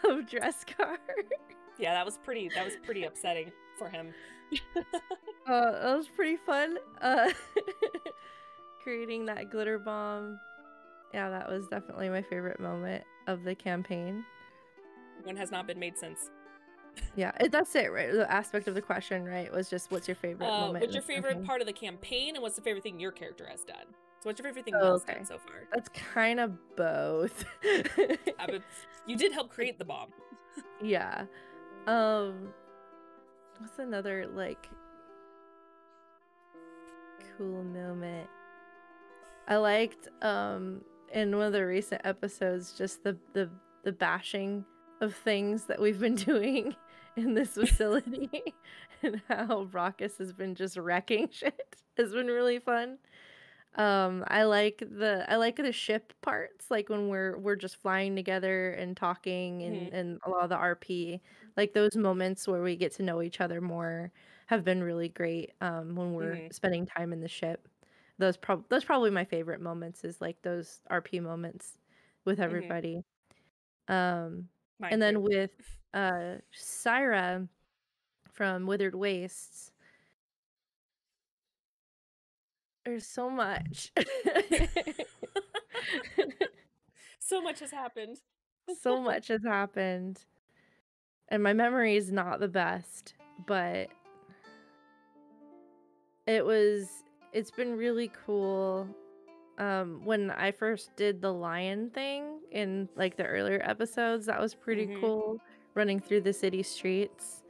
of Dresscar. Yeah, that was pretty upsetting for him. That was pretty fun. Creating that glitter bomb. Yeah, that was definitely my favorite moment of the campaign. One has not been made since. Yeah, that's it, right? The aspect of the question, right, was just what's your favorite moment? What's your favorite part of the campaign, and what's the favorite thing your character has done? So what's your favorite thing Mel's done so far? That's kind of both. You did help create the bomb. Yeah. What's another, like, cool moment? I liked, in one of the recent episodes, just the bashing of things that we've been doing in this facility and how Raucus has been just wrecking shit. Has been really fun. I like the ship parts, like when we're just flying together and talking and a lot of the RP, like those moments where we get to know each other more have been really great. When we're spending time in the ship, those probably my favorite moments, is like those RP moments with everybody. And then with Syra from Withered Wastes, there's so much. So much has happened. So much has happened. And my memory is not the best, but it's been really cool. When I first did the lion thing in like the earlier episodes, that was pretty cool, running through the city streets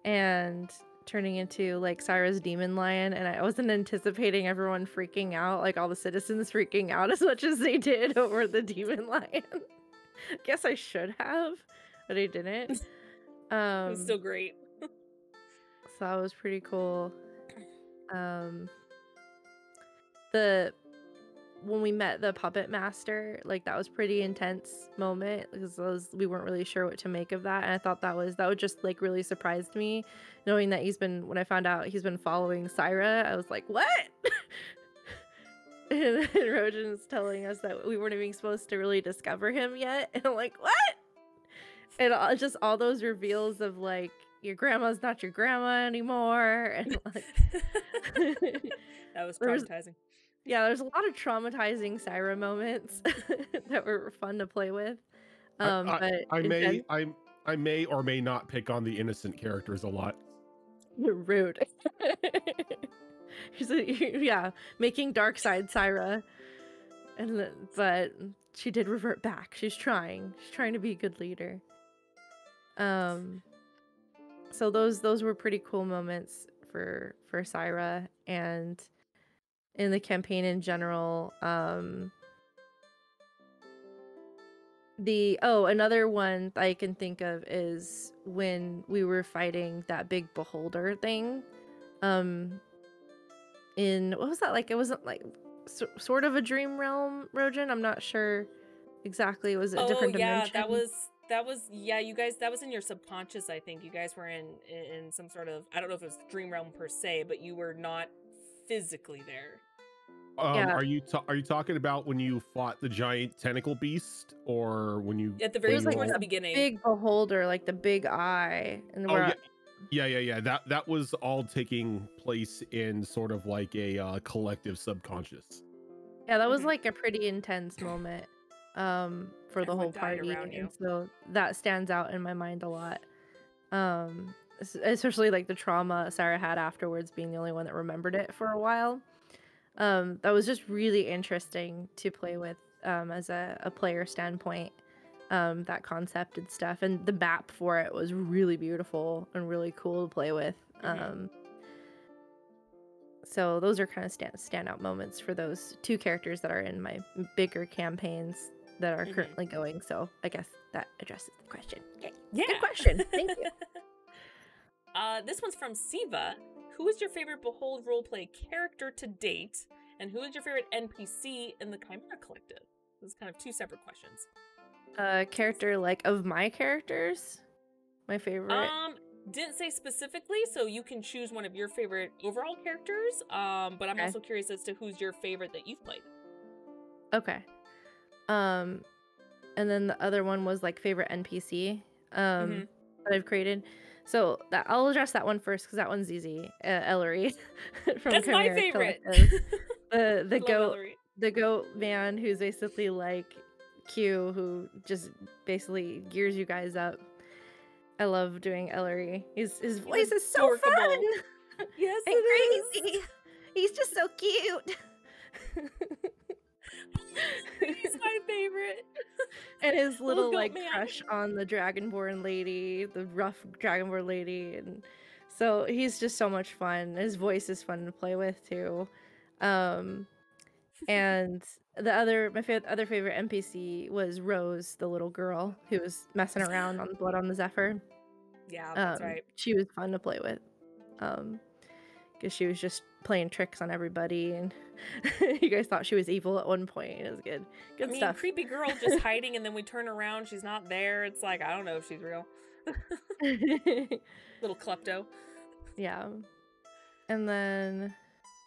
and turning into like Syra's demon lion, and I wasn't anticipating everyone freaking out, like all the citizens freaking out as much as they did over the demon lion. Guess I should have, but I didn't. It was still great. So that was pretty cool. When we met the puppet master, like that was pretty intense moment, because we weren't really sure what to make of that, and I thought that would just like really surprised me, knowing that when I found out he's been following Syra. I was like, what? and Rojan's telling us that we weren't even supposed to really discover him yet, and I'm like, what? And just all those reveals of like, your grandma's not your grandma anymore, and like that was traumatizing. There's a lot of traumatizing Syra moments that were fun to play with. But I may or may not pick on the innocent characters a lot. You're rude. Making dark side Syra, but she did revert back. She's trying to be a good leader. So those were pretty cool moments for Syra, and in the campaign in general. Another one I can think of is when we were fighting that big beholder thing. In what was that like? It wasn't like sort of a dream realm, Rojan. I'm not sure exactly. It was a different dimension. That was you guys, that was in your subconscious. I think you guys were in some sort of, I don't know if it was dream realm per se, but you were not physically there. Yeah. Are you talking about when you fought the giant tentacle beast, or when you At the It very was like towards a the beginning. big beholder, like the big eye, and Oh yeah. That was all taking place in sort of like a collective subconscious. yeah, that was Mhm. like a pretty intense moment for the whole Everyone died party, around you. and so that stands out in my mind a lot. Especially like the trauma Sarah had afterwards, being the only one that remembered it for a while. That was just really interesting to play with as a player standpoint. That concept and stuff, and the map for it was really beautiful and really cool to play with. Mhm. So those are kind of standout moments for those two characters that are in my bigger campaigns that are Mhm. currently going. So I guess that addresses the question. Yay. Yeah. Good question. Thank you. This one's from Siva. Who is your favorite Behold roleplay character to date, and who is your favorite NPC in the Chimera Collective? This is kind of two separate questions. Character like of my characters, my favorite. Didn't say specifically, so you can choose one of your favorite overall characters. But I'm Okay. also curious as to who's your favorite that you've played. Okay. And then the other one was like favorite NPC that I've created. So that I'll address that one first because that one's easy. Ellery from That's my Chimera favorite. Collective. the Love goat Ellery. the goat man who's basically like Q, who just basically gears you guys up. I love doing Ellery. His voice is so fun adorkable. Yes, and it crazy. He's just so cute. He's my favorite. And his little goat like man. crush on the Dragonborn lady, the rough Dragonborn lady, and so he's just so much fun. His voice is fun to play with too. And my other favorite NPC was Rose, the little girl who was messing around on Blood on the Zephyr. Yeah, that's right. She was fun to play with. Because she was just playing tricks on everybody, and you guys thought she was evil at one point. It was good. Good stuff. Creepy girl just hiding, and then we turn around, she's not there. It's like, I don't know if she's real. Little klepto. Yeah. And then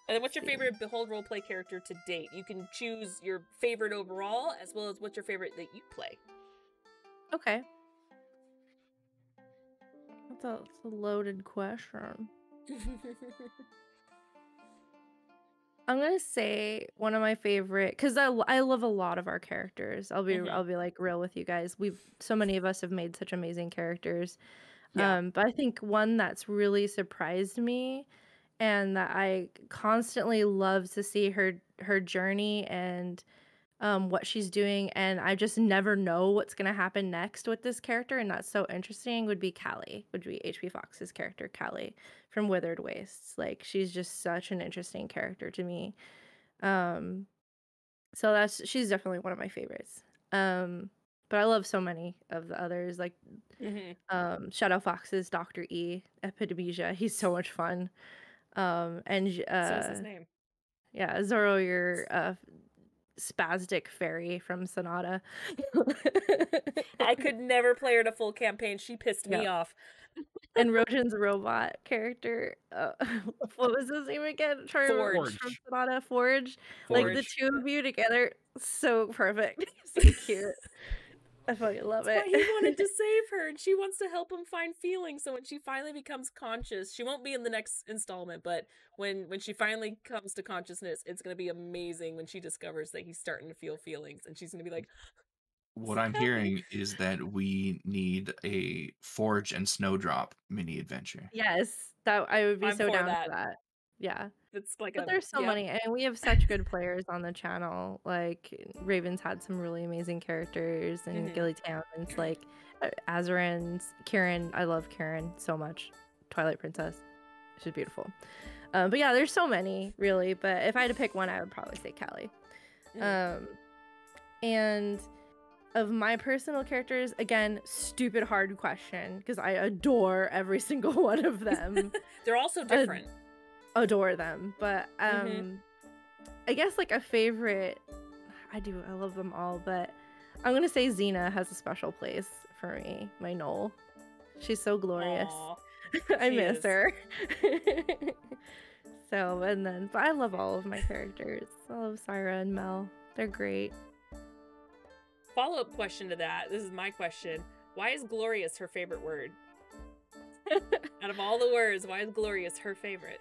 what's your favorite Behold roleplay character to date? You can choose your favorite overall, as well as what's your favorite that you play. Okay. That's a loaded question. I'm gonna say one of my favorite, because I love a lot of our characters. I'll be like real with you guys. So many of us have made such amazing characters. Yeah. But I think one that's really surprised me, and that I constantly love to see her journey and what she's doing, and I just never know what's gonna happen next with this character, and that's so interesting, would be Callie, would be HP Fox's character, Callie from Withered Wastes. Like, she's just such an interesting character to me. So she's definitely one of my favorites. But I love so many of the others, like Shadow Fox's Dr. E, Epidemisia. He's so much fun. And Says his name. Yeah, Zoro, your spastic fairy from Sonata. I could never play her to full campaign. She pissed me off. And Roshan's robot character, what was his name again? Forge. From Sonata. Forge. Like, the two of you together, so perfect. So cute. I fucking love it. He wanted to save her, and she wants to help him find feelings. So when she finally becomes conscious, she won't be in the next installment, but when she finally comes to consciousness, it's going to be amazing when she discovers that he's starting to feel feelings, and she's going to be like, what I'm hearing is that we need a Forge and Snowdrop mini adventure. Yes, that I would be so down that. for that. Yeah. It's like but there's so many, and we have such good players on the channel. Like, Raven's had some really amazing characters, and Gilly Towns, like Azarin's, Kieran. I love Kieran so much. Twilight Princess, she's beautiful. But yeah, there's so many, really. But if I had to pick one, I would probably say Callie. And of my personal characters, again, stupid hard question, because I adore every single one of them. They're also different. Adore them, but I guess like a favorite, I love them all, but I'm gonna say Xena has a special place for me. My Knoll, she's so glorious. I miss her. So, and then, but I love all of my characters. I love Syra and Mel. They're great. Follow-up question to that. This is my question. Why is glorious her favorite word? Out of all the words, why is glorious her favorite?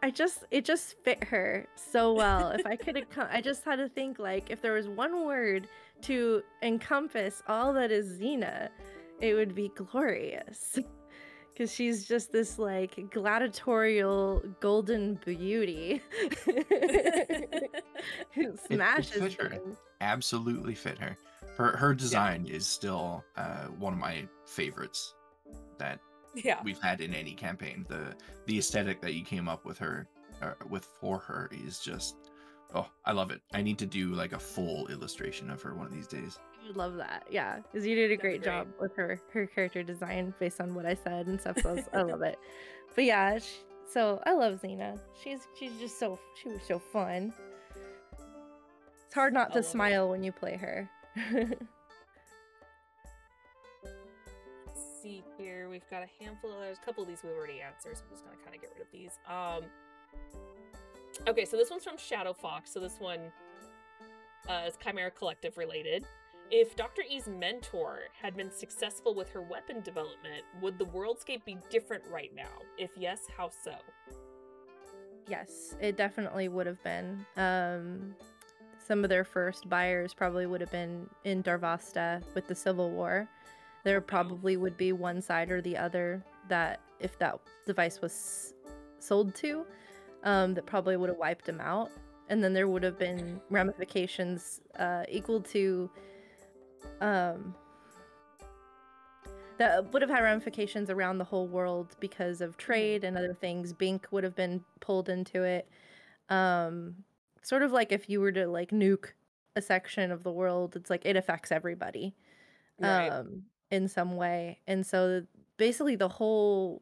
It just fit her so well. If I could, I just had to think, like, if there was one word to encompass all that is Xena, it would be glorious. Because she's just this, like, gladiatorial golden beauty who smashes fit her. things. Absolutely fit her. Her design is still one of my favorites that we've had in any campaign. The aesthetic that you came up with her for her is just, oh, I love it. I need to do like a full illustration of her one of these days. I would love that. Yeah, because you did a great job with her character design based on what I said and stuff. So I love it. But yeah, so I love Xena. She's just she was so fun. It's hard not to smile when you play her. See here, we've got a handful of, there's a couple of these we've already answered, so I'm just gonna kind of get rid of these. Okay, so this one's from Shadow Fox. So this one is Chimera Collective related. If Dr. E's mentor had been successful with her weapon development, would the worldscape be different right now? If yes, how so? Yes, it definitely would have been. Some of their first buyers probably would have been in Darvasta with the Civil War. There probably would be one side or the other that, if that device was sold to, that probably would have wiped them out. And then there would have been ramifications equal to... that would have had ramifications around the whole world because of trade and other things. Bink would have been pulled into it. Sort of like if you were to like nuke a section of the world, it's like it affects everybody. Right. In some way. And so basically the whole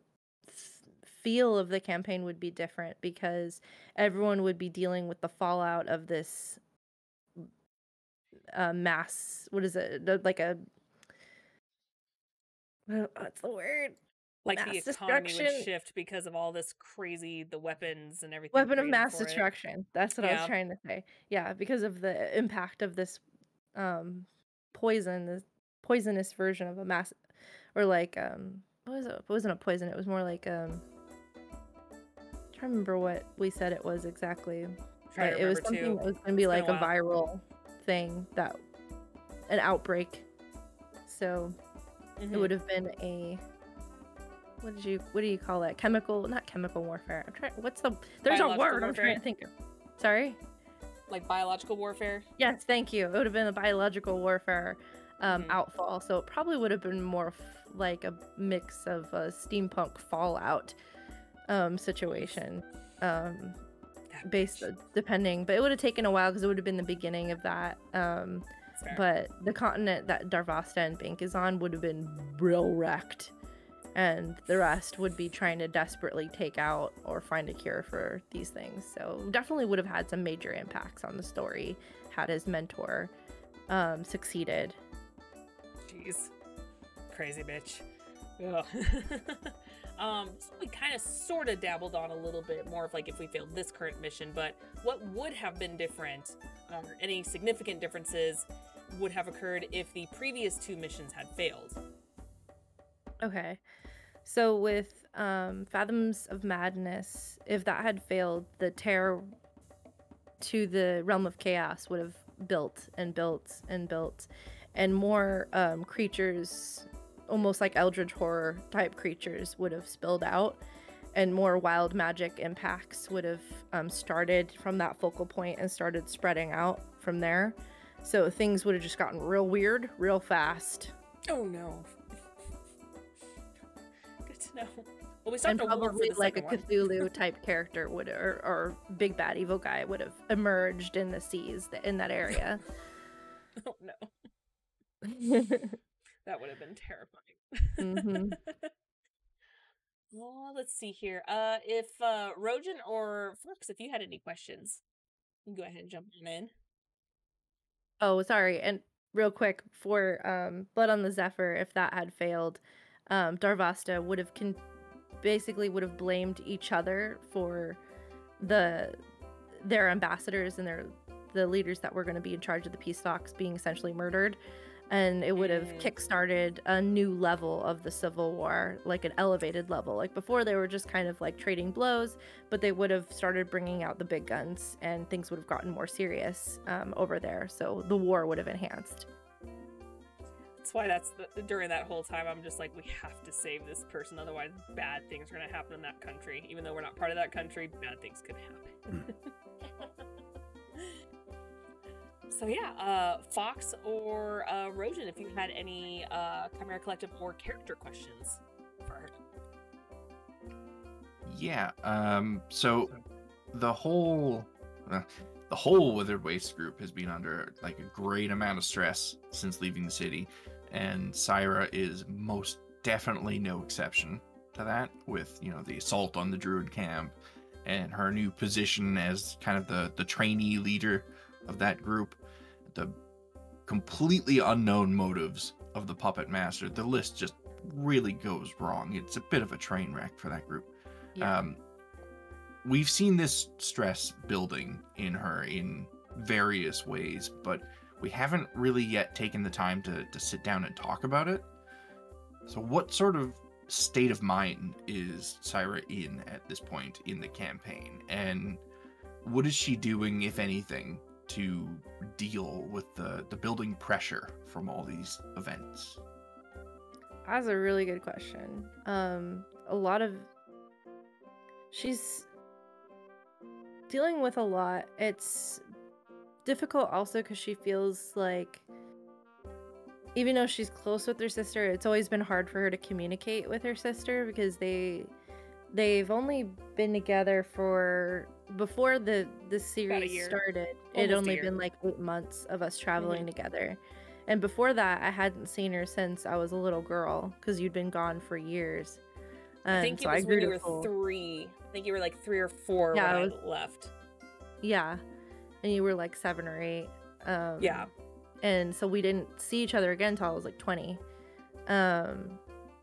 feel of the campaign would be different because everyone would be dealing with the fallout of this mass, what is it? Like a, what's the word? Like mass the economy would shift because of all this crazy, the weapons and everything. Weapon of mass destruction. That's what I was trying to say. Yeah, because of the impact of this poison, this poisonous version of a mass, or like what was it? It wasn't a poison. It was more like I'm trying to remember what we said it was exactly. But it was something that was going to be like a viral thing, that an outbreak. So it would have been a, what do you call it? Not chemical warfare. I'm trying. There's a word I'm trying to think of. Sorry. Like biological warfare. Yes, thank you. It would have been a biological warfare outfall. So it probably would have been more like a mix of a steampunk fallout situation. Depending, but it would have taken a while because it would have been the beginning of that. But the continent that Darvasta and Bink is on would have been real wrecked, and the rest would be trying to desperately take out or find a cure for these things. So definitely would have had some major impacts on the story had his mentor succeeded. Jeez, crazy bitch. So we kind of sort of dabbled on a little bit more of like if we failed this current mission, but what would have been different, or any significant differences would have occurred if the previous two missions had failed? Okay, so with Fathoms of Madness, if that had failed, the terror to the realm of chaos would have built and built and built, and more creatures, almost like eldritch horror type creatures, would have spilled out, and more wild magic impacts would have started from that focal point and started spreading out from there. So things would have just gotten real weird real fast. Oh no. Good to know. Well, we started probably like a Cthulhu type character would, or big bad evil guy would have emerged in the seas in that area. Oh no. That would have been terrifying. Mm-hmm. Well, let's see here. If Rojan or Flux, if you had any questions, you can go ahead and jump on in. Oh, sorry. And real quick, for Blood on the Zephyr, if that had failed, Darvasta would have basically would have blamed each other for their ambassadors and the leaders that were going to be in charge of the peace talks being essentially murdered, and it would have kickstarted a new level of the Civil War, like an elevated level. Like before, they were just kind of like trading blows, but they would have started bringing out the big guns, and things would have gotten more serious over there. So the war would have enhanced. That's why during that whole time, I'm just like, we have to save this person, otherwise bad things are going to happen in that country. Even though we're not part of that country, bad things could happen. So yeah, Fox or Rojan, if you had any Chimera Collective or character questions for her. Yeah, so the whole Withered Waste group has been under like a great amount of stress since leaving the city, and Syra is most definitely no exception to that, with, you know, the assault on the Druid camp and her new position as kind of the trainee leader of that group, the completely unknown motives of the puppet master. The list just really goes wrong. It's a bit of a train wreck for that group. Yeah. We've seen this stress building in her in various ways, but we haven't really yet taken the time to sit down and talk about it. So what sort of state of mind is Syra in at this point in the campaign? And what is she doing, if anything, to deal with the building pressure from all these events? That's a really good question. She's dealing with a lot. It's difficult also because she feels like, even though she's close with her sister, it's always been hard for her to communicate with her sister, because they've only been together for, before the series started, it only been like 8 months of us traveling together. And before that, I hadn't seen her since I was a little girl, because you'd been gone for years. I think it was when you were 3. I think you were like 3 or 4 when I left. Yeah. And you were like 7 or 8. Yeah. And so we didn't see each other again until I was like 20. And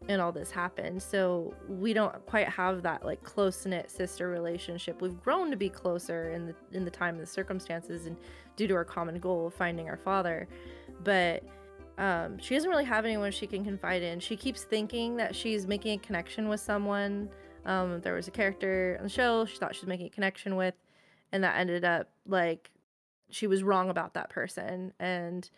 all this happened. So we don't quite have that like close-knit sister relationship. We've grown to be closer in the time and the circumstances, and due to our common goal of finding our father. But she doesn't really have anyone she can confide in. She keeps thinking that she's making a connection with someone. There was a character on the show she thought she was making a connection with, and that ended up like she was wrong about that person. And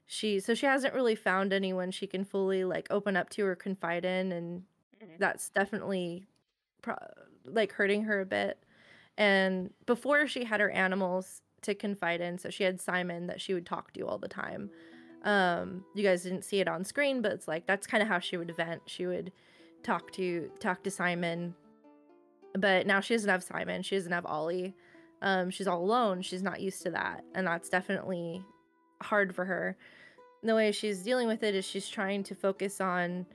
she hasn't really found anyone she can fully like open up to or confide in, and that's definitely like hurting her a bit. And before, she had her animals to confide in, so she had Simon that she would talk to all the time. You guys didn't see it on screen, but it's like that's kind of how she would vent. She would talk to Simon. But now she doesn't have Simon, she doesn't have Ollie. She's all alone. She's not used to that, and that's definitely hard for her. And the way she's dealing with it is she's trying to focus on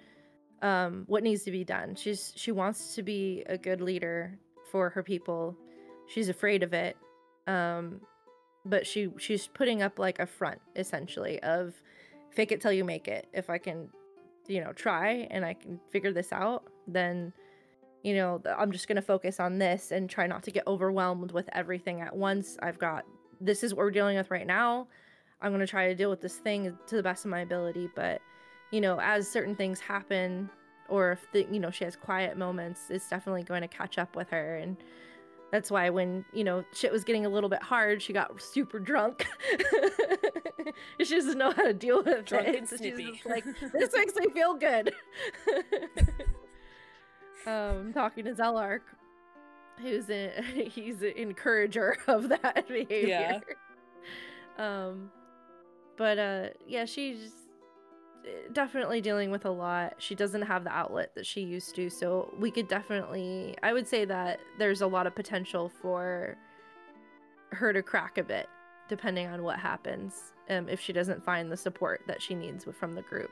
what needs to be done. She wants to be a good leader for her people. She's afraid of it, but she's putting up like a front, essentially, of fake it till you make it. If I can, try and I can figure this out, then I'm just gonna focus on this and try not to get overwhelmed with everything at once. This is what we're dealing with right now. I'm going to try to deal with this thing to the best of my ability. But, as certain things happen, or if she has quiet moments, it's definitely going to catch up with her. And that's why when, shit was getting a little bit hard, she got super drunk. She doesn't know how to deal with drunk it. And so snippy. she's just like, this makes me feel good. Talking to Zellark, he's an encourager of that behavior. Yeah. But yeah, she's definitely dealing with a lot. She doesn't have the outlet that she used to, so I would say that there's a lot of potential for her to crack a bit, depending on what happens, if she doesn't find the support that she needs from the group.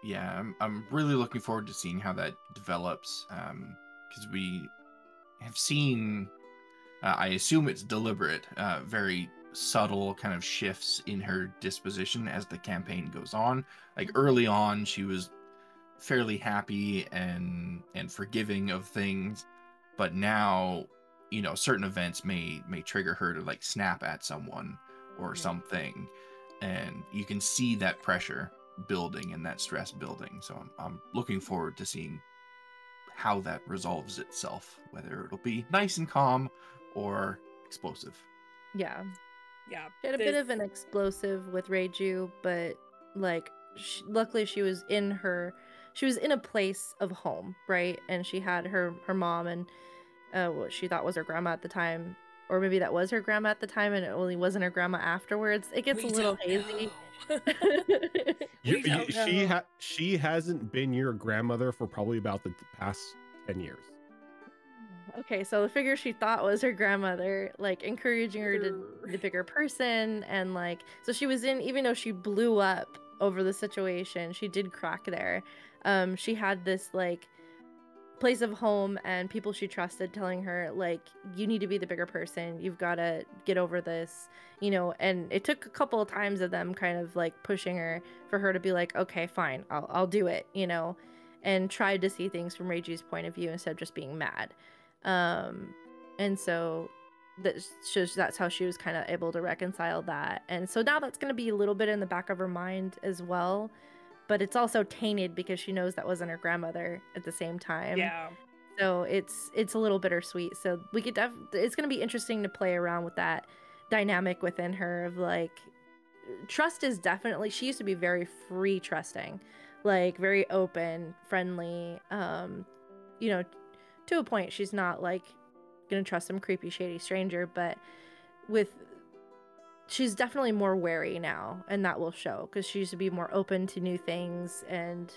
Yeah, I'm really looking forward to seeing how that develops, because we have seen, I assume it's deliberate, very subtle kind of shifts in her disposition as the campaign goes on. Like early on, she was fairly happy and forgiving of things, but now, you know, certain events may trigger her to like snap at someone or something, and you can see that pressure building and that stress building. So I'm looking forward to seeing how that resolves itself, whether it'll be nice and calm or explosive. Yeah. Yeah. She had a bit of an explosive with Reiju, but like luckily she was in a place of home, right? And she had her mom and what she thought was her grandma at the time, or maybe that was her grandma at the time and it only wasn't her grandma afterwards. It gets a little hazy. She hasn't been your grandmother for probably about the past 10 years. Okay, so the figure she thought was her grandmother, like encouraging her to be the bigger person, and like, so she was in, even though she blew up over the situation, she did crack there. She had this like place of home and people she trusted telling her like, you need to be the bigger person, you've got to get over this, you know. And it took a couple of times of them kind of like pushing her for her to be like, okay, fine, I'll do it, you know, and tried to see things from Reiji's point of view instead of just being mad. And so that's how she was kind of able to reconcile that. And so now that's going to be a little bit in the back of her mind as well, but it's also tainted because she knows that wasn't her grandmother at the same time. Yeah. So it's a little bittersweet. So we could it's going to be interesting to play around with that dynamic within her of like, trust is definitely, she used to be very free trusting, like very open, friendly, you know, to a point. She's not like gonna trust some creepy shady stranger, but she's definitely more wary now, and that will show because she used to be more open to new things and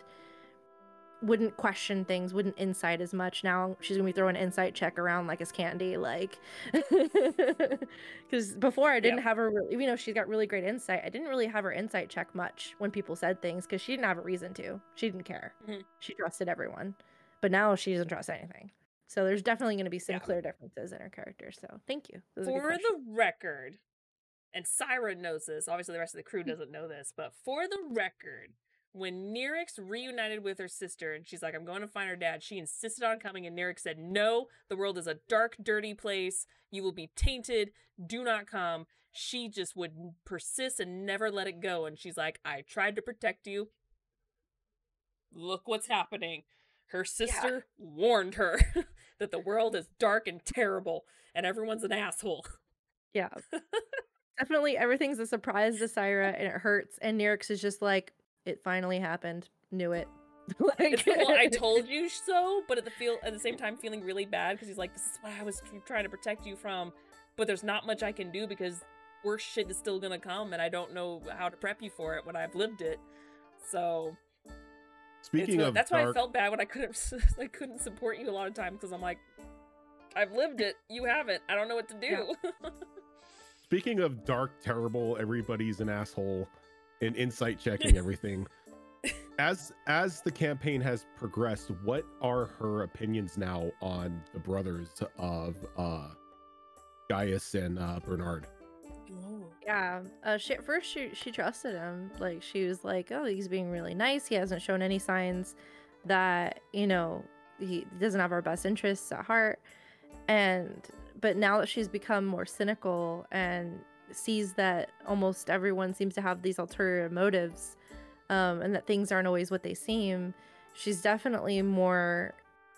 wouldn't question things, wouldn't insight as much. Now she's gonna be throwing insight check around like it's candy, like because before I didn't have her really, even though she's got really great insight, I didn't really have her insight check much when people said things because she didn't have a reason to. She didn't care. She trusted everyone, but now she doesn't trust anything. So there's definitely going to be some clear differences in her character. So thank you. For the record, and Syra knows this, obviously the rest of the crew doesn't know this, but for the record, when Nyryx reunited with her sister and she's like, I'm going to find her dad, she insisted on coming, and Nyryx said, no, the world is a dark, dirty place. You will be tainted. Do not come. She just would persist and never let it go. And she's like, I tried to protect you. Look what's happening. Her sister warned her that the world is dark and terrible and everyone's an asshole. Yeah. Definitely everything's a surprise to Syra and it hurts. And Nyryx is just like, it finally happened. Knew it. Like, well, I told you so, but at the same time feeling really bad because he's like, this is what I was trying to protect you from, but there's not much I can do because worse shit is still gonna come and I don't know how to prep you for it when I've lived it. So speaking of that's why I felt bad when I couldn't support you a lot of times because I'm like, I've lived it, you haven't. I don't know what to do. Yeah. Speaking of dark, terrible, everybody's an asshole, and insight checking everything. As the campaign has progressed, what are her opinions now on the brothers of Gaius and Bernard? Yeah, at first she trusted him. Like she was like, oh, he's being really nice. He hasn't shown any signs that, you know, he doesn't have our best interests at heart. But now that she's become more cynical and sees that almost everyone seems to have these ulterior motives, and that things aren't always what they seem, she's definitely more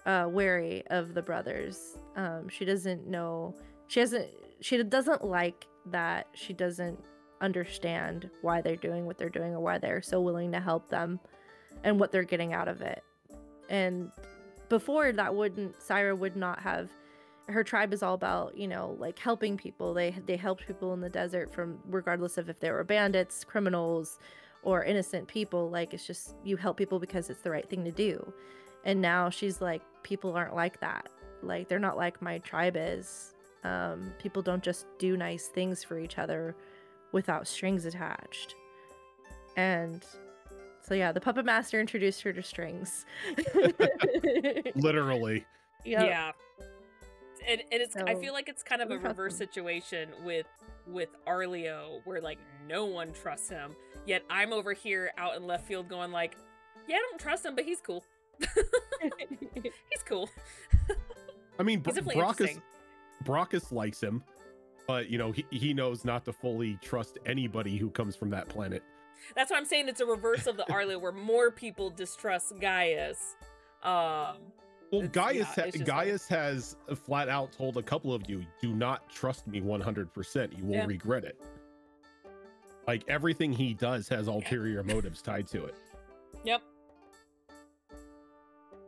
wary of the brothers. She doesn't like that she doesn't understand why they're doing what they're doing or why they're so willing to help them and what they're getting out of it. And before that, Syra would not have. Her tribe is all about, you know, like helping people. They helped people in the desert from regardless of if they were bandits, criminals, or innocent people. Like it's just you help people because it's the right thing to do. And now she's like, people aren't like that. Like they're not like my tribe is. People don't just do nice things for each other without strings attached. And so yeah, the puppet master introduced her to strings. Literally. Yep. Yeah. And it's I feel like it's kind of a reverse situation with Arleo where like no one trusts him, yet I'm over here out in left field going like, Yeah, I don't trust him, but he's cool. He's cool. I mean, He's definitely interesting. Brockus likes him, but you know, he knows not to fully trust anybody who comes from that planet. That's why I'm saying it's a reverse of the Arlo, where more people distrust Gaius. Well, Gaius has flat out told a couple of you, do not trust me 100%. You will regret it. Like, everything he does has ulterior motives tied to it. Yep.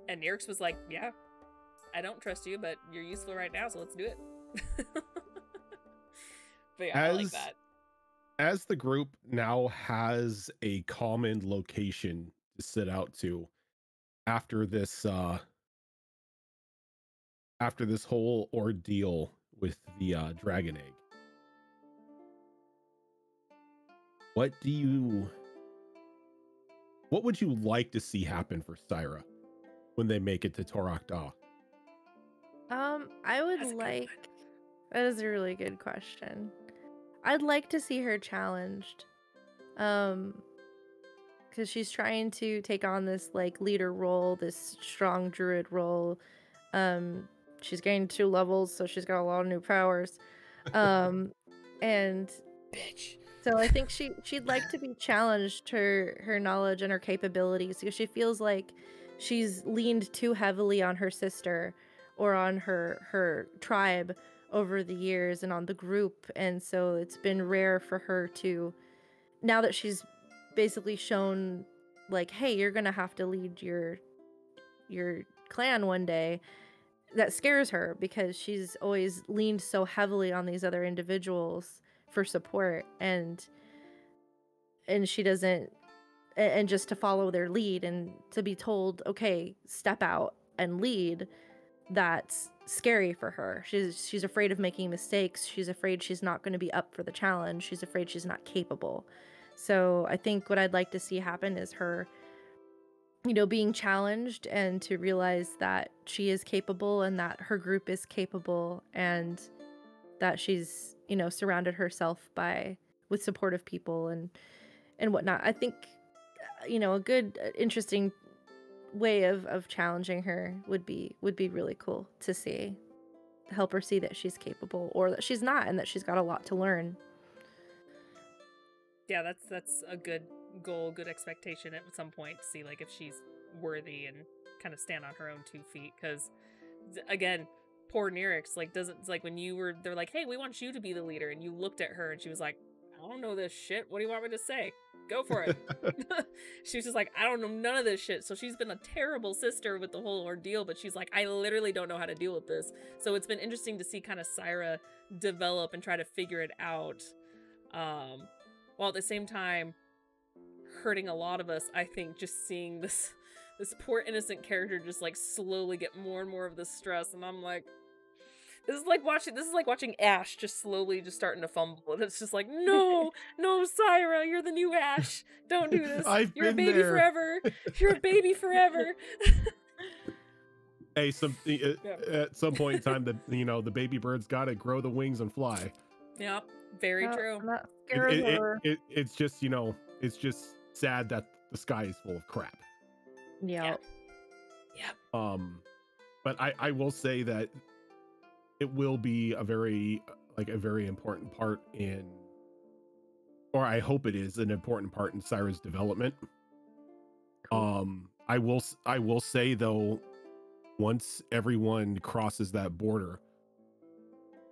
And Nyrix was like, yeah, I don't trust you, but you're useful right now, so let's do it. But yeah, I like that. As the group now has a common location to sit out to after this whole ordeal with the dragon egg, what would you like to see happen for Syra when they make it to Torok Da? I would like. That is a really good question. I'd like to see her challenged, because she's trying to take on this like leader role, this strong druid role. She's gained 2 levels, so she's got a lot of new powers. And Bitch. so I think she'd like to be challenged, her knowledge and her capabilities, because she feels like she's leaned too heavily on her sister or on her tribe over the years and on the group, and so it's been rare for her to, now that she's basically shown like, hey, you're gonna have to lead your clan one day, that scares her because she's always leaned so heavily on these other individuals for support, and she doesn't, and just to follow their lead and to be told, okay, step out and lead, that's scary for her. She's afraid of making mistakes. She's afraid she's not going to be up for the challenge. She's afraid she's not capable. So I think what I'd like to see happen is her, you know, being challenged and to realize that she is capable and that her group is capable and that she's, you know, surrounded herself with supportive people and whatnot. I think, you know, a good, interesting way of challenging her would be really cool to see, to help her see that she's capable or that she's not and that she's got a lot to learn. Yeah, that's a good goal, good expectation at some point to see like if she's worthy and kind of stand on her own 2 feet. Because again, poor Nyrix, like, doesn't, like, when they're like, hey, we want you to be the leader, and you looked at her and she was like, I don't know this shit, what do you want me to say? Go for it. She was just like, I don't know none of this shit. So she's been a terrible sister with the whole ordeal, but she's like, I literally don't know how to deal with this. So it's been interesting to see kind of Syra develop and try to figure it out, while at the same time hurting a lot of us. I think just seeing this poor innocent character just like slowly get more and more of the stress, and I'm like, this is like watching Ash just slowly just starting to fumble, and it's just like, no, Syra, you're the new Ash. Don't do this. You're a baby forever. You're a baby forever. Hey, at some point in time, the baby bird's got to grow the wings and fly. Yep, very true. It's just, it's just sad that the sky is full of crap. Yeah. But I will say that it will be a very important part or I hope it is an important part in Syra's development. Cool. I will say though, once everyone crosses that border,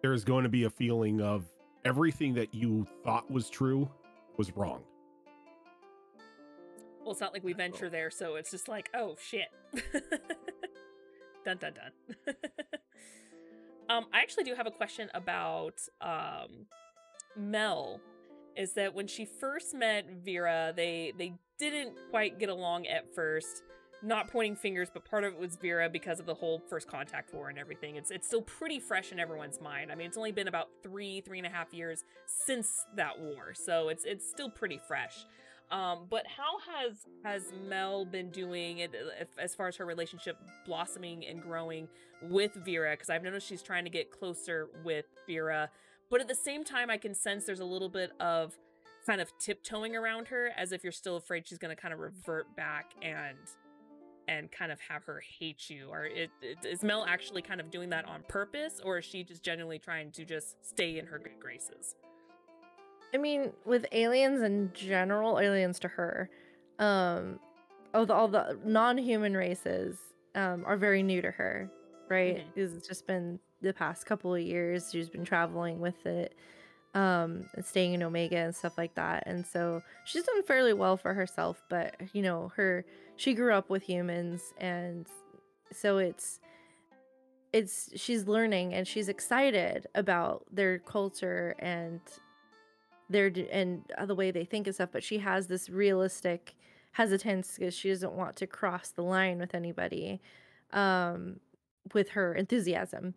there's going to be a feeling of everything that you thought was true was wrong. Well, it's not like we venture there, so it's just like, oh shit. Dun dun dun. I actually do have a question about Mel. Is that when she first met Vera, they didn't quite get along at first. Not pointing fingers, but part of it was Vera because of the whole First Contact War and everything. It's still pretty fresh in everyone's mind. I mean, it's only been about 3.5 years since that war, so it's still pretty fresh. But how has Mel been doing it as far as her relationship blossoming and growing with Vera? Because I've noticed she's trying to get closer with Vera, but at the same time, I can sense there's a little bit of kind of tiptoeing around her as if you're still afraid she's going to kind of revert back and kind of have her hate you? Or is Mel actually kind of doing that on purpose, or is she just genuinely trying to just stay in her good graces? I mean, with aliens in general, aliens to her, all the non-human races are very new to her, right? Because it's just been the past couple of years she's been traveling with it, and staying in Omega and stuff like that, and so she's done fairly well for herself. But you know, she grew up with humans, and so it's she's learning and she's excited about their culture and the way they think and stuff, but she has this realistic hesitance because she doesn't want to cross the line with anybody, with her enthusiasm.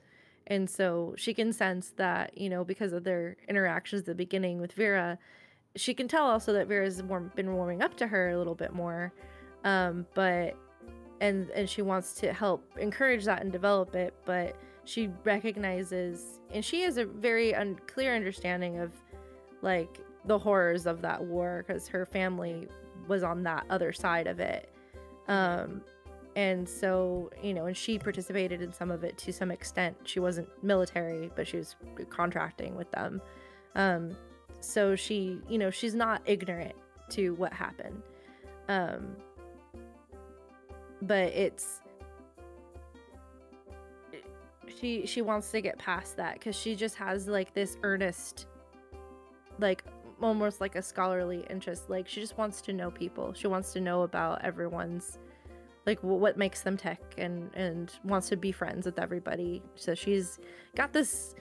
And so she can sense that, you know, because of their interactions at the beginning with Vera, she can tell also that Vera's been warming up to her a little bit more. But and she wants to help encourage that and develop it, but she recognizes, and she has a very clear understanding of like the horrors of that war because her family was on that other side of it. And so, you know, and she participated in some of it to some extent. She wasn't military, but she was contracting with them. So she, you know, she's not ignorant to what happened. But she wants to get past that because she just has like this earnest, like almost like a scholarly interest. Like she just wants to know people. She wants to know about everyone's, like what makes them tick, and wants to be friends with everybody. So she's got this.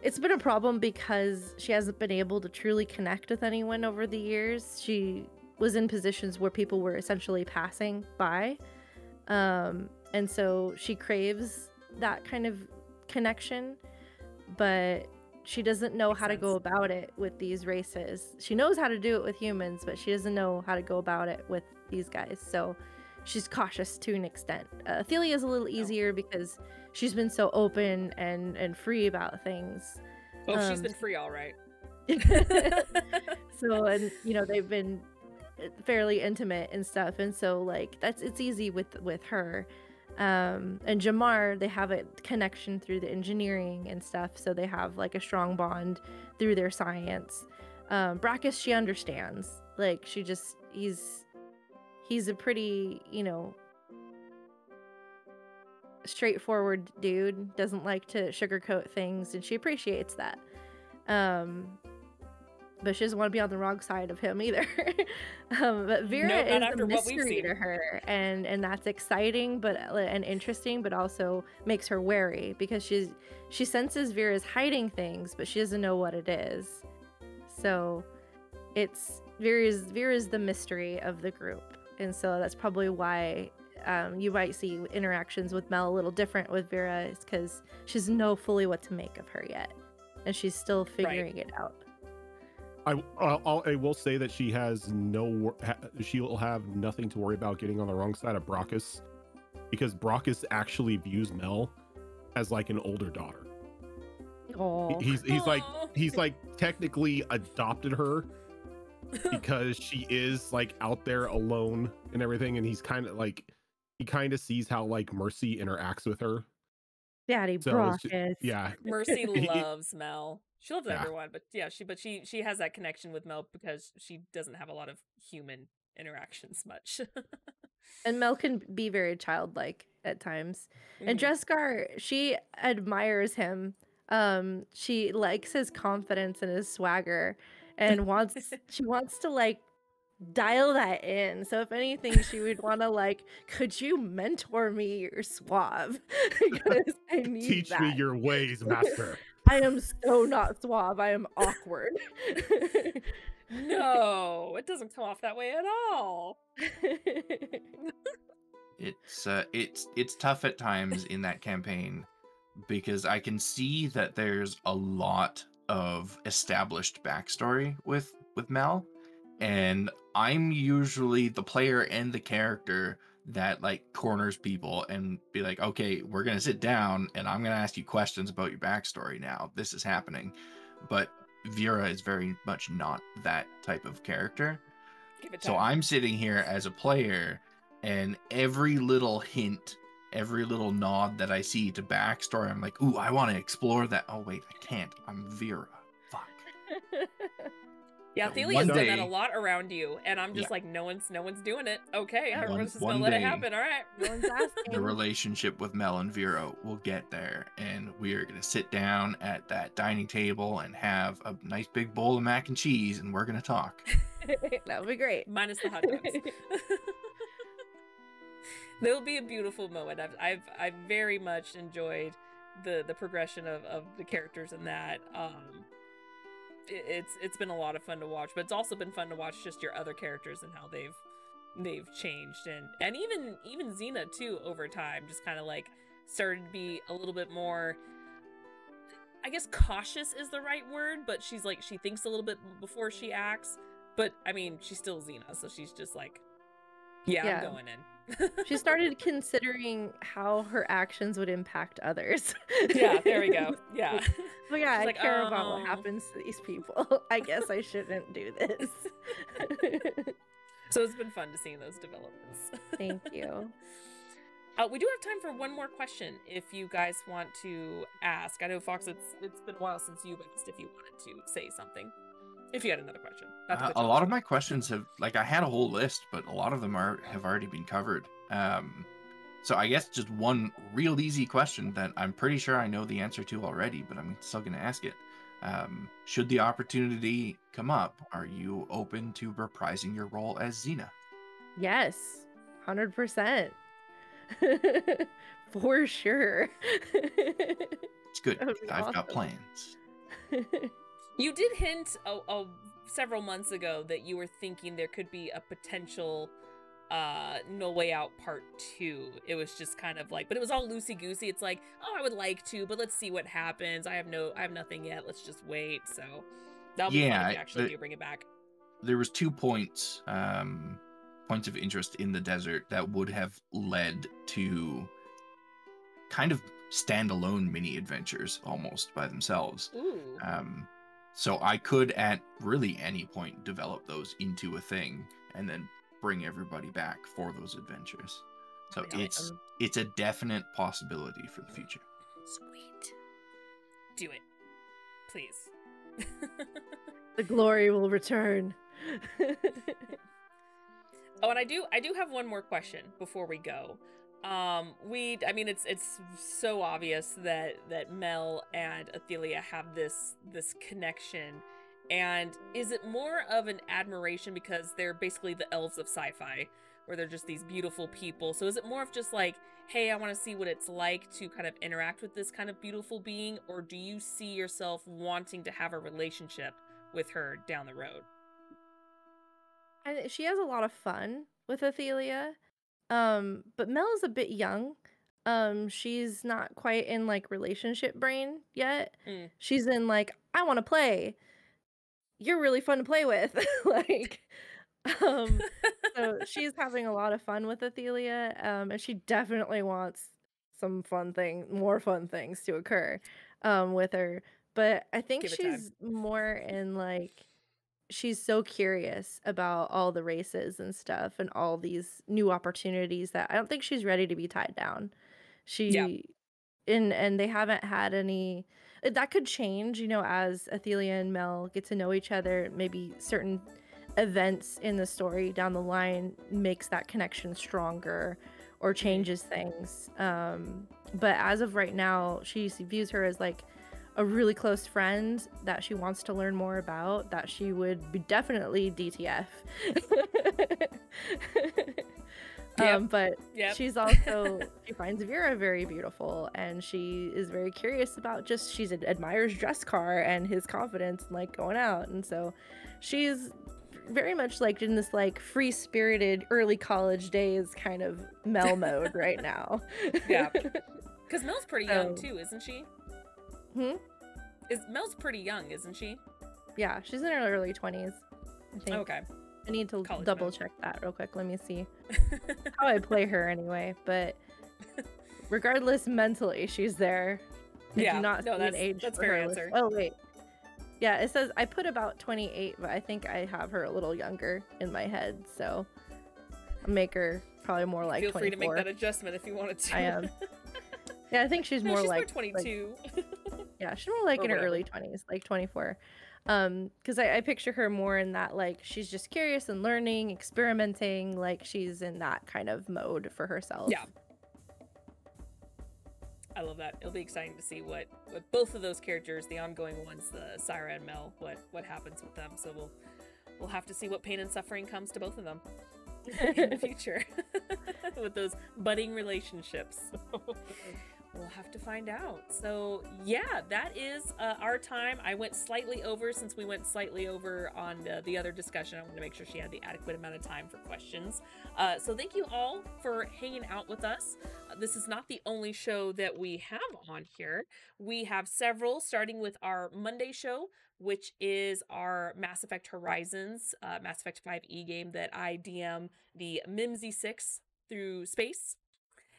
It's been a problem because she hasn't been able to truly connect with anyone over the years. She was in positions where people were essentially passing by, and so she craves that kind of connection, but she doesn't know how to go about it with these races. She knows how to do it with humans, but she doesn't know how to go about it with these guys. So she's cautious to an extent. Athelia is a little easier because she's been so open and free about things. Oh, she's been free, all right. So, and you know, they've been fairly intimate and stuff, and so like it's easy with her. And Jamar, they have a connection through the engineering and stuff, so they have like a strong bond through their science. Brackus, she understands. Like she just he's a pretty, you know, straightforward dude, doesn't like to sugarcoat things, and she appreciates that. But she doesn't want to be on the wrong side of him either. But Vera is a mystery to her, and that's exciting and interesting, but also makes her wary because she senses Vera's hiding things, but she doesn't know what it is. So it's Vera's the mystery of the group, and so that's probably why you might see interactions with Mel a little different with Vera, is because she doesn't know fully what to make of her yet, and she's still figuring it out. I will say that she has she'll have nothing to worry about getting on the wrong side of Brackus, because Brackus actually views Mel as like an older daughter. He's like technically adopted her because she is like out there alone and everything, and he's kind of like, he kind of sees how like Mercy interacts with her. Daddy Brackus. Yeah. Mercy loves Mel. She loves everyone, but yeah, she has that connection with Mel because she doesn't have a lot of human interactions much. And Mel can be very childlike at times. And Drescar, she admires him. She likes his confidence and his swagger, and she wants to like dial that in. So if anything, she would want to like, could you mentor me? You're suave. Because I need Teach me your ways, master. I am so not suave. I am awkward. No, it doesn't come off that way at all. It's tough at times in that campaign because I can see that there's a lot of established backstory with Mel, and I'm usually the player and the character that like corners people and be like, okay, we're gonna sit down and I'm gonna ask you questions about your backstory now. This is happening. But Vera is very much not that type of character. Give it So time. I'm sitting here as a player, and every little hint, every little nod that I see to backstory, I'm like, ooh, I want to explore that. Oh wait, I can't. I'm Vera. Fuck. Yeah, But Thelia's one done that day- a lot around you, and I'm just Yeah. like, no one's doing it. Okay, One- everyone's just one gonna let it day- happen. All right. No one's asking. The relationship with Mel and Vera will get there, and we are going to sit down at that dining table and have a nice big bowl of mac and cheese, and we're going to talk. That would be great. Minus the hot dogs. There'll be a beautiful moment. I've very much enjoyed the progression of the characters in that. It's been a lot of fun to watch, but it's also been fun to watch just your other characters and how they've changed, and even Xena too over time, just kind of like started to be a little bit more, I guess cautious is the right word, but she's like, she thinks a little bit before she acts, but I mean, she's still Xena, so she's just like, yeah. I'm going in. She started considering how her actions would impact others. Yeah, there we go. Yeah. But yeah, She's I like, care about what "Oh." happens to these people. I guess I shouldn't do this. So it's been fun to see those developments. Thank you. We do have time for one more question if you guys want to ask. I know, Fox, it's been a while since you've asked if you wanted to say something. If you had another question. A lot of my questions have, like, I had a whole list, but a lot of them have already been covered. So I guess just one real easy question that I'm pretty sure I know the answer to already, but I'm still going to ask it. Should the opportunity come up, are you open to reprising your role as Xena? Yes, 100%. For sure. It's good. That would be I've got awesome. plans. You did hint several months ago that you were thinking there could be a potential No Way Out Part 2. It was just kind of like, but it was all loosey-goosey. It's like, oh, I would like to, but let's see what happens. I have nothing yet. Let's just wait. So that'll be fun if you actually do bring it back. There was 2 points of interest in the desert that would have led to kind of standalone mini adventures almost by themselves. Ooh. So I could at really any point develop those into a thing and then bring everybody back for those adventures. So it's a definite possibility for the future. Sweet. Do it. Please. The glory will return. Oh, and I do have one more question before we go. I mean, it's so obvious that Mel and Athelia have this connection, and is it more of an admiration because they're basically the elves of sci-fi, where they're just these beautiful people? So is it more of just like, hey, I want to see what it's like to kind of interact with this kind of beautiful being, or do you see yourself wanting to have a relationship with her down the road? And she has a lot of fun with Athelia. But Mel is a bit young. She's not quite in like relationship brain yet. She's in like, I want to play. You're really fun to play with. Like, so she's having a lot of fun with Athelia. And she definitely wants more fun things to occur, with her. But I think she's more in like, she's so curious about all the races and stuff and all these new opportunities that I don't think she's ready to be tied down. And they haven't had any, that could change, as Athelia and Mel get to know each other. Maybe certain events in the story down the line makes that connection stronger or changes things. But as of right now, she views her as like a really close friend that she wants to learn more about, that she would be definitely DTF. But she's also, she finds Vera very beautiful, and she is very curious about she admires Dresscar and his confidence and like going out. And so she's very much like in this like free-spirited early college days kind of Mel mode right now. Yeah. Because Mel's pretty young too, isn't she? Mel's pretty young, isn't she? Yeah, she's in her early 20s, I think. Okay. I need to double check that real quick. Let me see how I play her anyway. But regardless, mentally, she's there. I do not see an age that's for fair her. answer. Oh, wait. Yeah, it says I put about 28, but I think I have her a little younger in my head, so I'll make her probably more like 24. Feel free to make that adjustment if you wanted to. I am. Yeah, I think she's No, more she's like more 22. Like, yeah, she's more like Or in her whatever. early 20s, like 24. Because I picture her more in that, like, she's just curious and learning, experimenting, like she's in that kind of mode for herself. Yeah. I love that. It'll be exciting to see what both of those characters, the ongoing ones, the Syra and Mel, what happens with them. So we'll have to see what pain and suffering comes to both of them in the future with those budding relationships. We'll have to find out. So yeah, that is our time. I went slightly over since we went slightly over on the other discussion. I wanted to make sure she had the adequate amount of time for questions. So thank you all for hanging out with us. This is not the only show that we have on here. We have several, starting with our Monday show, which is our Mass Effect Horizons, Mass Effect 5e game that I DM the Mimsy 6 through space.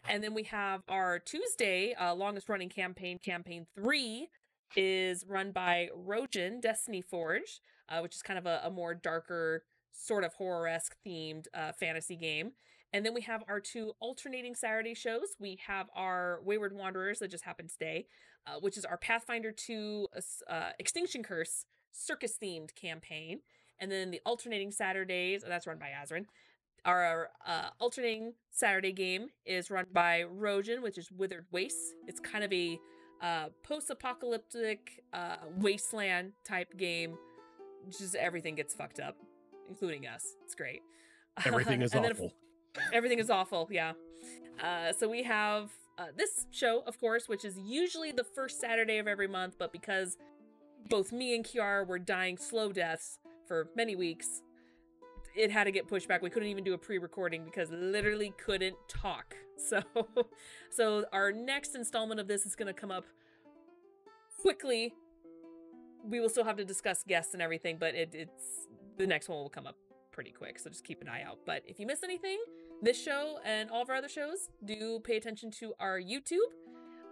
And then we have our Tuesday longest running campaign, Campaign 3, is run by Rojan, Destiny Forge, which is kind of a more darker, sort of horror-esque themed fantasy game. And then we have our 2 alternating Saturday shows. We have our Wayward Wanderers that just happened today, which is our Pathfinder 2 Extinction Curse circus-themed campaign. And then the alternating Saturdays, that's run by Azrin. Our alternating Saturday game is run by Rojan, which is Withered Wastes. It's kind of a post-apocalyptic wasteland type game. Just everything gets fucked up, including us. It's great. Everything is awful. Everything is awful, yeah. So we have this show, of course, which is usually the first Saturday of every month, but because both me and Kiara were dying slow deaths for many weeks, it had to get pushed back. We couldn't even do a pre-recording because literally couldn't talk. So our next installment of this is going to come up quickly. We will still have to discuss guests and everything, but it's the next one will come up pretty quick. So just keep an eye out. But if you miss anything, this show and all of our other shows, do pay attention to our YouTube.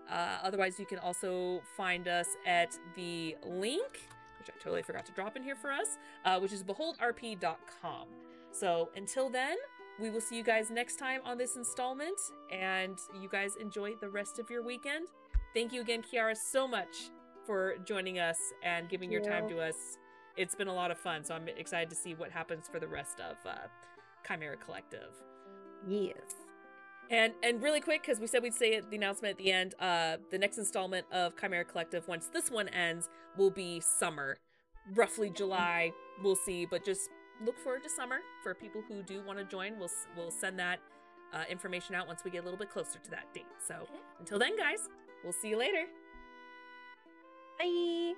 Otherwise, you can also find us at the link, which I totally forgot to drop in here for us, which is beholdrp.com. So until then, we will see you guys next time on this installment, and you guys enjoy the rest of your weekend. Thank you again, Kiara, so much for joining us and giving your time to us. It's been a lot of fun, so I'm excited to see what happens for the rest of Chimera Collective. Yes. And really quick, because we said we'd say the announcement at the end, the next installment of Chimera Collective, once this one ends, will be summer. Roughly July, we'll see, but just look forward to summer for people who do want to join. We'll send that information out once we get a little bit closer to that date. So until then, guys, we'll see you later. Bye.